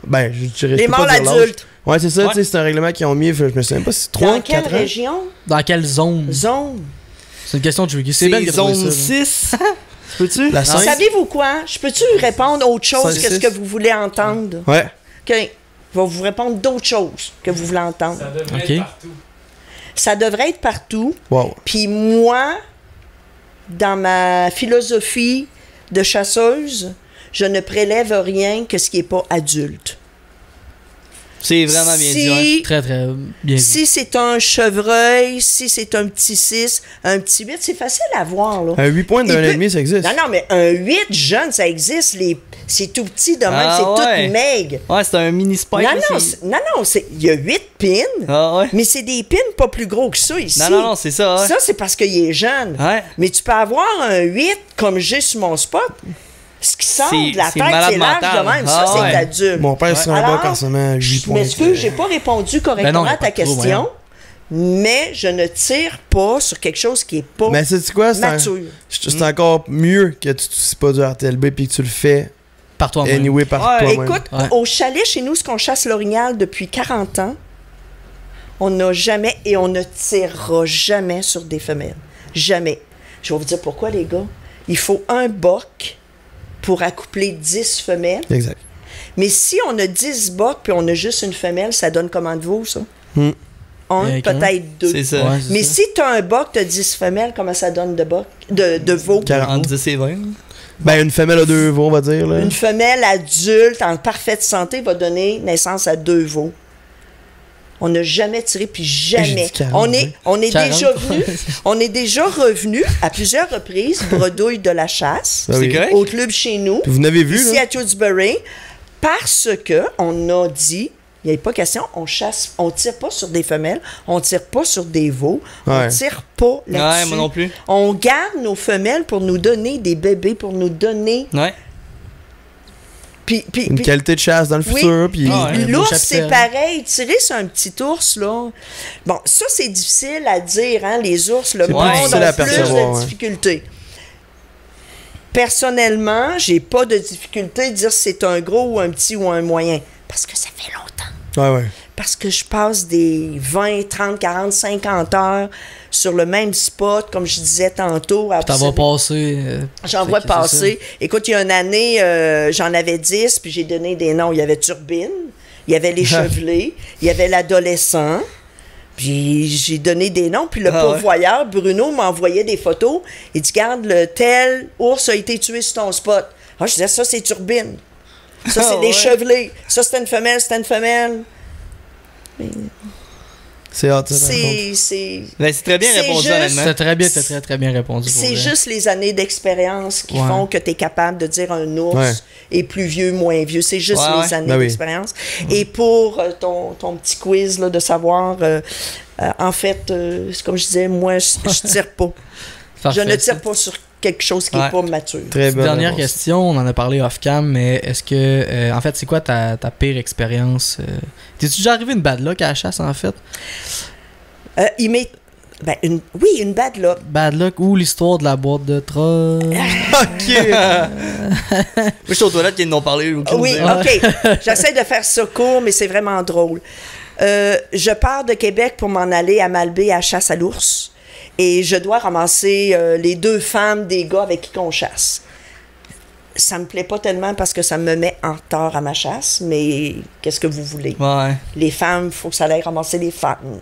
Ben, je dirais... Les mâles adultes. Ouais, c'est ça, tu sais, c'est un règlement qu'ils ont mis, je me souviens pas si c'est 3 dans quelle région? Dans quelle zone? C'est une question de tricky. C'est zone 6. Peux-tu? La 5. Savez-vous quoi? Je peux-tu répondre autre chose que ce que vous voulez entendre? Ouais. OK. Je vais vous répondre d'autres choses que vous voulez entendre. Ça devrait être partout. Ça devrait être partout. Wow. Puis moi, dans ma philosophie de chasseuse, je ne prélève rien que ce qui n'est pas adulte. C'est vraiment bien dit. Très, très bien dit. Si c'est un chevreuil, si c'est un petit 6, un petit 8, c'est facile à voir. Là. Un 8 points d'un et demi, ça existe. Non, mais un 8 jeune, ça existe. C'est tout petit de même, c'est tout maigre. Ouais, c'est un mini spike. Non, il y a 8 pins, mais c'est des pins pas plus gros que ça ici. Non, c'est ça. Ouais. Ça, c'est parce qu'il est jeune. Ouais. Mais tu peux avoir un 8 comme j'ai sur mon spot. Ce qui sort de la tête, c'est large de même. Ça, c'est adulte. Mon père serait un boc en ce moment 8 points. Mais est-ce que j'ai pas répondu correctement à ta question? Mais je ne tire pas sur quelque chose qui est pas mais c'est quoi? mature. C'est encore mieux que tu ne sais pas du RTLB et que tu le fais par toi-même. Anyway, par toi-même. Écoute, au chalet chez nous, ce qu'on chasse l'orignal depuis 40 ans, on n'a jamais et on ne tirera jamais sur des femelles. Jamais. Je vais vous dire pourquoi, les gars. Il faut un boc pour accoupler 10 femelles. Exact. Mais si on a 10 bocs puis on a juste une femelle, ça donne combien de veaux, ça? Peut-être 2. C'est ça. Ouais, mais si tu as un boc, tu as 10 femelles, comment ça donne de veaux? 40. Entre 10 et 20. Ben, une femelle a 2 veaux, on va dire. Là. Une femelle adulte, en parfaite santé, va donner naissance à 2 veaux. On n'a jamais tiré, puis jamais. 40, on est déjà revenu à plusieurs reprises, bredouille de la chasse, au club chez nous, puis vous n'avez vu, ici là? à Tewksbury, parce que on a dit, il n'y avait pas question, on tire pas sur des femelles, on tire pas sur des veaux, on tire pas là-dessus. Ouais, moi non plus. On garde nos femelles pour nous donner des bébés, pour nous donner... Ouais. Une qualité de chasse dans le futur. Puis l'ours, c'est pareil. Tirer sur un petit ours, là. Bon, ça, c'est difficile à dire, hein. Les ours, le monde a plus de difficultés. Personnellement, j'ai pas de difficulté de dire si c'est un gros ou un petit ou un moyen. Parce que ça fait longtemps. Ouais. Parce que je passe des 20, 30, 40, 50 heures sur le même spot, comme je disais tantôt. T'en vas passer. J'en vois passer. Écoute, il y a une année, j'en avais 10, puis j'ai donné des noms. Il y avait Turbine, il y avait l'échevelé, il y avait l'adolescent. Puis j'ai donné des noms. Puis le pourvoyeur, Bruno, m'envoyait des photos. Il dit, regarde, le tel ours a été tué sur ton spot. Ah, je disais, ça, c'est Turbine. Ça, c'est l'échevelé. Ça, c'était une femelle. Mais... C'est hâte, c'est très bien répondu, honnêtement. T'as très bien répondu. C'est juste les années d'expérience qui font que tu es capable de dire un ours est plus vieux, moins vieux. C'est juste les années d'expérience. Et pour ton petit quiz là, de savoir, en fait, comme je disais, moi, je tire pas. Je ne tire pas sur quelque chose qui n'est pas mature. Dernière question, on en a parlé off-cam, mais est-ce que, en fait, c'est quoi ta pire expérience? T'es-tu déjà arrivé une bad luck à la chasse, en fait? Il m'est Ben, une bad luck. Bad luck ou l'histoire de la boîte de troll. Ok. Moi, je suis aux toilettes qui nous ont parlé. Oui, OK. J'essaie de faire ça court, mais c'est vraiment drôle. Je pars de Québec pour m'en aller à Malbaie à chasse à l'ours. Et je dois ramasser les 2 femmes des gars avec qui on chasse. Ça me plaît pas tellement parce que ça me met en retard à ma chasse, mais qu'est-ce que vous voulez? Ouais. Les femmes, il faut que ça aille ramasser les femmes.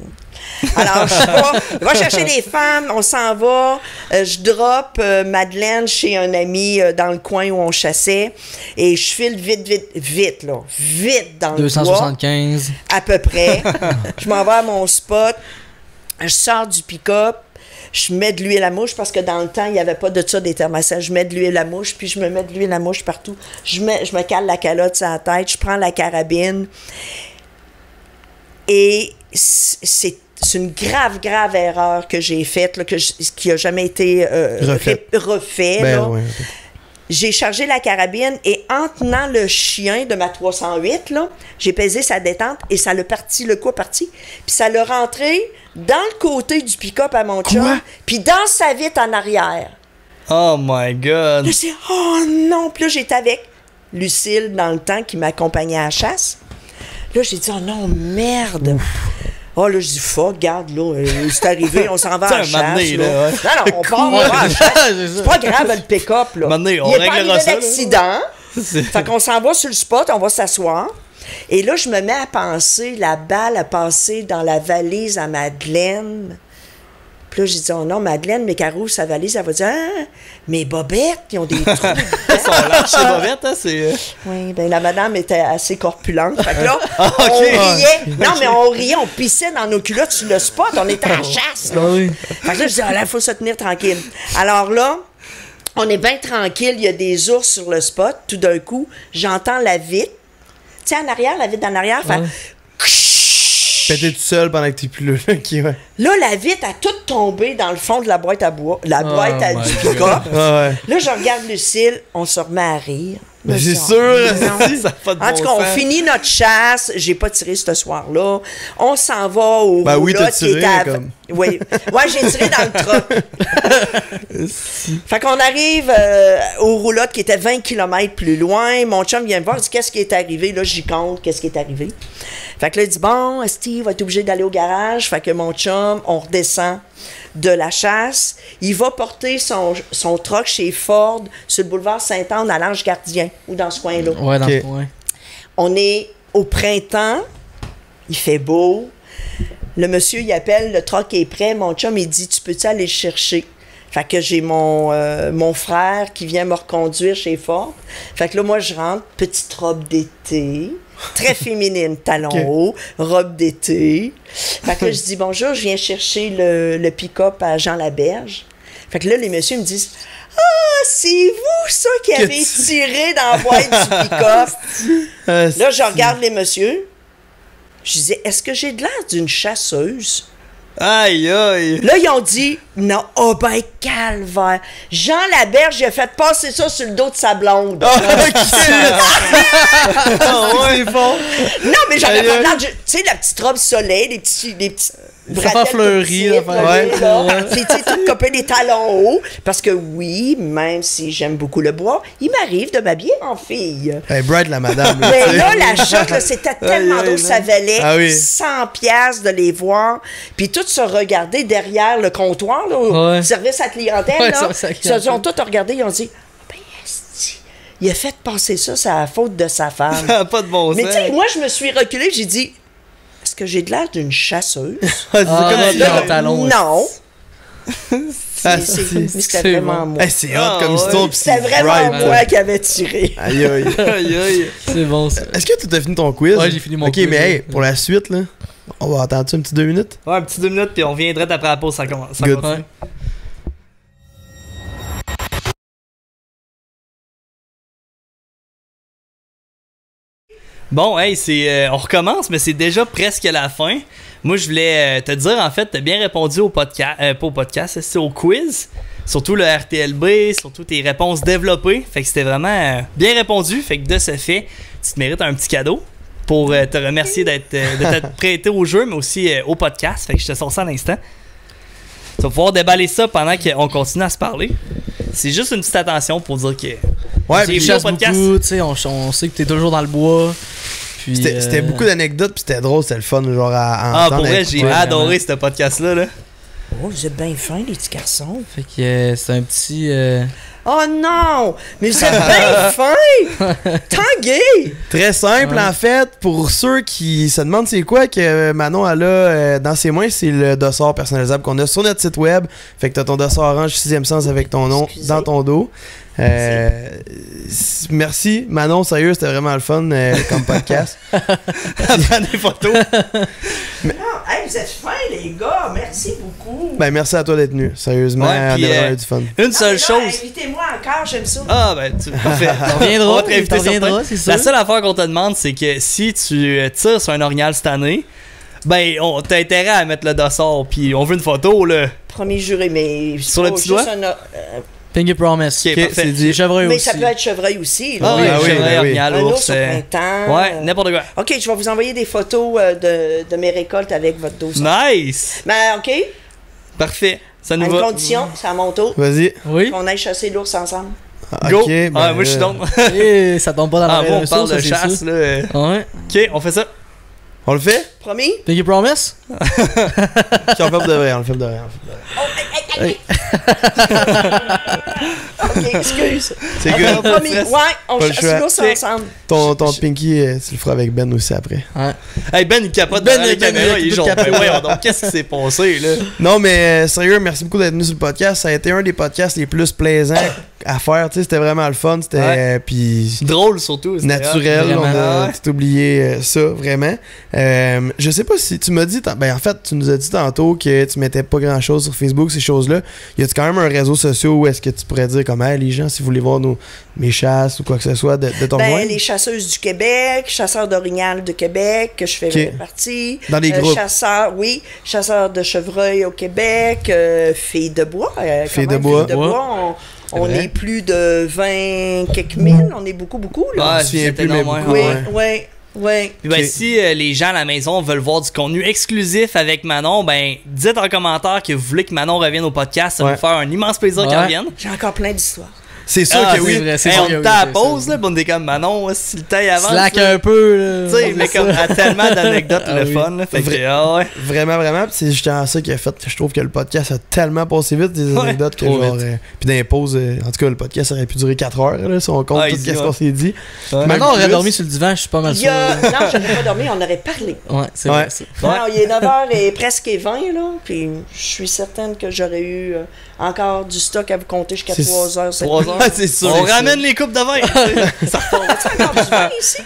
Alors, je vais chercher les femmes, on s'en va. Je drop Madeleine chez un ami dans le coin où on chassait. Et je file vite dans le 275. bois, à peu près. Je m'en vais à mon spot. Je sors du pick-up. Je mets de l'huile à mouche parce que dans le temps, il n'y avait pas de ça des thermostats. Je mets de l'huile à mouche, puis je me mets de l'huile à mouche partout. Je me cale la calotte sur la tête, je prends la carabine. Et c'est une grave erreur que j'ai faite, là, qui n'a jamais été refait. Ben, là. ouais. J'ai chargé la carabine et en tenant le chien de ma 308, là, j'ai pesé sa détente et ça l'a parti, le coup a parti. Puis ça l'a rentré dans le côté du pick-up à mon chum, puis dans sa vitre en arrière. Oh my God. Là, c'est « Oh non! » Puis là, j'étais avec Lucille dans le temps qui m'accompagnait à la chasse. Là, j'ai dit « Oh non, merde! » Oh là, je dis, fuck, regarde, là, c'est arrivé, on s'en va à la chasse. Là. Non, on part, on va à la chasse. C'est pas grave, le pick-up, là. Maintenant, on il est pas réglera arrivé ça, d'accident. Fait qu'on s'en va sur le spot, on va s'asseoir. Et là, je me mets à penser, la balle a passé dans la valise à Madeleine. Puis là, j'ai dit, oh non, Madeleine, mes carreaux, sa valise, elle va dire, ah, mes bobettes, ils ont des trous. Ils sont lâches, ces bobettes, hein, c'est... Oui, ben la madame était assez corpulente. Fait que là, on riait. Non, mais on riait, on pissait dans nos culottes sur le spot. On était en chasse, là. Fait que là, je dis, ah là, il faut se tenir tranquille. Alors là, on est bien tranquille. Il y a des ours sur le spot. Tout d'un coup, j'entends la vitre. Tu sais, en arrière, la vitre en arrière, fait... Péter tout seul pendant que t'es plus là. Okay, ouais. Là, la vitre a toute tombé dans le fond de la boîte à bois. La boîte à du pick-up. Ouais. Là, je regarde Lucille. On se remet à rire. Mais c'est sûr, ça a pas de en tout cas, on finit notre chasse. J'ai pas tiré ce soir-là. On s'en va au roulotte oui, t'as tiré, qui était à... comme... Oui, j'ai tiré dans le truck. Fait qu'on arrive au roulotte qui était 20 km plus loin. Mon chum vient me voir, il dit qu'est-ce qui est arrivé. Là, j'y compte qu'est-ce qui est arrivé. Fait que là, il dit bon, Steve va être obligé d'aller au garage. Fait que mon chum, on redescend de la chasse. Il va porter son truck chez Ford sur le boulevard Sainte-Anne à l'Ange Gardien ou dans ce coin-là. Ouais, dans ce coin. On est au printemps. Il fait beau. Le monsieur, il appelle, le truck est prêt. Mon chum, il dit, tu peux-tu aller le chercher? Fait que j'ai mon frère qui vient me reconduire chez Ford. Fait que là, moi, je rentre, petite robe d'été, très féminine, talons hauts, robe d'été. Fait que là, je dis, bonjour, je viens chercher le pick-up à Jean Laberge. Fait que là, les messieurs me disent, ah, c'est vous, ça, qui avez tiré dans la boîte du pick-up. Là, je regarde les messieurs. Je disais, est-ce que j'ai de l'air d'une chasseuse? Aïe, aïe. Là, ils ont dit, non, oh ben, calvaire. Jean Laberge, il a fait passer ça sur le dos de sa blonde. Ouais, bon. Non, mais j'avais pas l'air, tu sais, la petite robe soleil, les petits ça fait fleurir, c'est tout copé des talons hauts. Parce que oui, même si j'aime beaucoup le bois, il m'arrive de m'habiller en fille. Hey, Brad, la madame. Mais là, la shot, là, c'était tellement drôle, ça valait 100 piastres de les voir. Puis tous se regarder derrière le comptoir, là, au service à la clientèle, là. Ils se sont tous regardés, ils ont dit, ben, il a fait passer ça, c'est la faute de sa femme. Pas de bon sens. Mais tu sais, moi, je me suis reculée, j'ai dit, est-ce que j'ai de l'air d'une chasseuse? Non. C'était vraiment moi. C'est hot comme histoire. C'était vraiment moi qui avait tiré. Aïe, aïe. Aïe, aïe. C'est bon, ça. Est-ce que tu as fini ton quiz? Ouais, j'ai fini mon quiz. Ok, mais hey, pour la suite, là, on va attendre un petit 2 minutes? Ouais, un petit 2 minutes, puis on viendrait après la pause, ça commence. Good. Continue. Bon, hey, on recommence, mais c'est déjà presque la fin. Moi, je voulais te dire, en fait, t'as bien répondu au podcast, pas au podcast, c'est au quiz. Surtout le RTLB, surtout tes réponses développées. Fait que c'était vraiment bien répondu. Fait que de ce fait, tu te mérites un petit cadeau pour te remercier de t'être prêté au jeu, mais aussi au podcast. Fait que je te sors ça à l'instant. Tu vas pouvoir déballer ça pendant qu'on continue à se parler. C'est juste une petite attention pour dire que. Ouais, Tu puis chasses beaucoup, tu sais, on sait que t'es toujours dans le bois. Puis, c'était beaucoup d'anecdotes, puis c'était drôle, c'était le fun, genre à pour vrai, j'ai adoré ce podcast-là. Là. Oh, vous êtes bien fins, les petits garçons. Fait que c'est un petit. Oh non! Mais vous êtes bien fins! Tanguay! Très simple, en fait, pour ceux qui se demandent c'est quoi que Manon elle a dans ses mains, c'est le dossard personnalisable qu'on a sur notre site web. Fait que t'as ton dossard orange 6e sens avec ton nom dans ton dos. Merci Manon, sérieux, c'était vraiment le fun comme podcast. Prends des photos. Non, hey, vous êtes fins, les gars. Merci beaucoup. Ben, merci à toi d'être venu. Sérieusement, Ouais, on puis, a vraiment eu du fun. Une seule là, chose. Invitez-moi encore, j'aime ça. Ah, ben, parfait. T'en reviendras, On va te réinviter t'en reviendras, certain. c'est sûr. La seule affaire qu'on te demande, c'est que si tu tires sur un orignal cette année, ben, t'as intérêt à mettre le dossard, puis on veut une photo, là. Premier juré, mais. Sur le petit doigt? Pinky Promise. Ok, parfait. C'est dit. Chevreuil Mais aussi. ça peut être chevreuil aussi. Ah, Là. oui, Ah oui, chevreuil, ben oui. orignal, Un ours. ours au printemps. Ouais, n'importe quoi. Ok, je vais vous envoyer des photos de mes récoltes avec votre dossier. Nice! Ben, ok. Parfait. Ça À nous une va. condition, c'est à mon tour, Vas-y. Oui. qu'on aille chasser l'ours ensemble. Go! Ok, ben, Ah, moi, je suis donc. Et ça tombe pas dans la Ah, moi, on ressource, parle ça, de c'est chasse, sûr. là. Ouais. Ok, on fait ça. On le fait? Promis? Pinky Promise? Ok, on le fait pour de vrai, on le fait pour de vrai. Ok, excuse. C'est Ok, good. promis. Ouais, on Pas le chasse choix. l'ours Ok. ensemble. Ton Pinky, tu le feras avec Ben aussi après. Ouais. Hey, Ben, il capote Ben, devant les Ben, caméras. Il est il genre, capote. ben, voyons donc, qu'est-ce qui s'est passé, là? Non, mais sérieux, merci beaucoup d'être venu sur le podcast. Ça a été un des podcasts les plus plaisants à faire. Tu sais, c'était vraiment le fun. C'était puis Drôle, surtout. c'était naturel. hot. On Vraiment. a tout oublié ça, vraiment. Je sais pas si tu m'as dit, ben en fait, tu nous as dit tantôt que tu mettais pas grand chose sur Facebook, ces choses-là. Y a-tu quand même un réseau social où est-ce que tu pourrais dire comme hey, les gens, si vous voulez voir mes chasses ou quoi que ce soit de ton Ben, joint? les chasseuses du Québec, chasseurs d'orignal de Québec, que je fais Ok. partie. Dans les groupes. Chasseurs, oui, chasseurs de chevreuil au Québec, filles de bois. Quand Filles de même, bois. Filles de bois, on vrai. est plus de 20 quelques mille, on est beaucoup, là. Ouais, me souviens c'est plus, mais énorme, beaucoup, oui, ouais. oui. Puis ben, Ok. si les gens à la maison veulent voir du contenu exclusif avec Manon, ben dites en commentaire que vous voulez que Manon revienne au podcast. Ça va Ouais. nous faire un immense plaisir qu'elle Ouais. revienne. J'ai encore plein d'histoires. C'est sûr Ah, que oui. c'est vrai, c'est Hey, sûr on que oui, était à la c'est pause, ça. là, puis on était comme Manon, si le taille avance. Slack là, un peu, là. tu sais, mais comme à tellement d'anecdotes Ah le oui. fun. Là, fait que, Vrai. ah ouais. Vraiment, vraiment. Puis c'est justement ça qui a fait que je trouve que le podcast a tellement passé vite, des anecdotes que trop genre. vite. Puis dans les pauses, en tout cas, le podcast aurait pu durer 4 heures, là, si on compte Ah, tout easy, ce ouais. qu'on s'est dit. Ouais. Maintenant, on aurait plus. dormi sur le divan, je suis pas mal Il y sûr. a... Non, je n'aurais pas dormi, on aurait parlé. Ouais, c'est Ouais. vrai. ça. Non, il est 9h et presque 20, là. Puis je suis certaine que j'aurais eu encore du stock à vous compter jusqu'à C'est- 3h. 3 heures. Ah, c'est sûr. On c'est ramène les coupes de vin. Ça repart. encore du vin ici?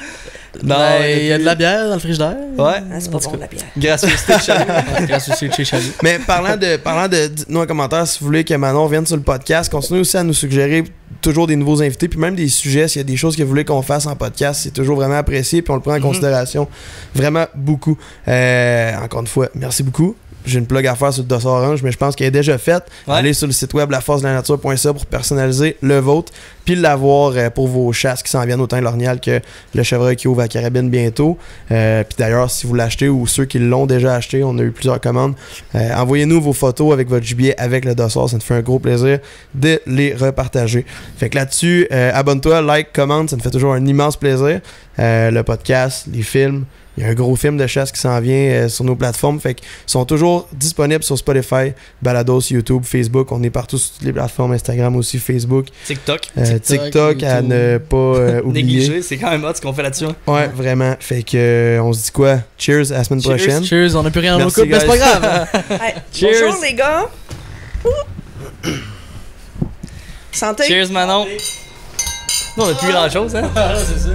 Non, Ben, il y a de la bière dans le frigidaire. Ouais. Ah, c'est pas bon, la bière. Gracieuseté de Chalut. Grâce aussi de chez Chalut. Mais parlant de dites-nous en commentaire si vous voulez que Manon vienne sur le podcast. Continuez aussi à nous suggérer toujours des nouveaux invités, puis même des sujets. S'il y a des choses que vous voulez qu'on fasse en podcast, c'est toujours vraiment apprécié, puis on le prend en considération vraiment beaucoup. Encore une fois, merci beaucoup. J'ai une plug à faire sur le dossier orange, mais je pense qu'elle est déjà faite. Ouais. Allez sur le site web laforcedelanature.ca pour personnaliser le vôtre, puis l'avoir pour vos chasses qui s'en viennent, autant l'orignal que le chevreuil qui ouvre à carabine bientôt. Puis d'ailleurs, si vous l'achetez ou ceux qui l'ont déjà acheté, on a eu plusieurs commandes. Envoyez-nous vos photos avec votre gibier avec le dossard, ça nous fait un gros plaisir de les repartager. Fait que là-dessus, abonne-toi, like, commente, ça nous fait toujours un immense plaisir. Le podcast, les films. Il y a un gros film de chasse qui s'en vient sur nos plateformes. Fait qu'ils sont toujours disponibles sur Spotify, Balados, YouTube, Facebook. On est partout sur toutes les plateformes, Instagram aussi, Facebook, TikTok. TikTok à YouTube. ne pas oublier. Négligé, c'est quand même hot ce qu'on fait là-dessus. hein. Ouais, vraiment. Fait que on se dit quoi? Cheers à la semaine Cheers. prochaine. Cheers, on a plus rien dans nos Merci, coupes, mais c'est pas guys. grave. Hey, Cheers. bonjour, les gars. Santé. Cheers, Manon. Nous, on a plus grand-chose, hein? C'est ça.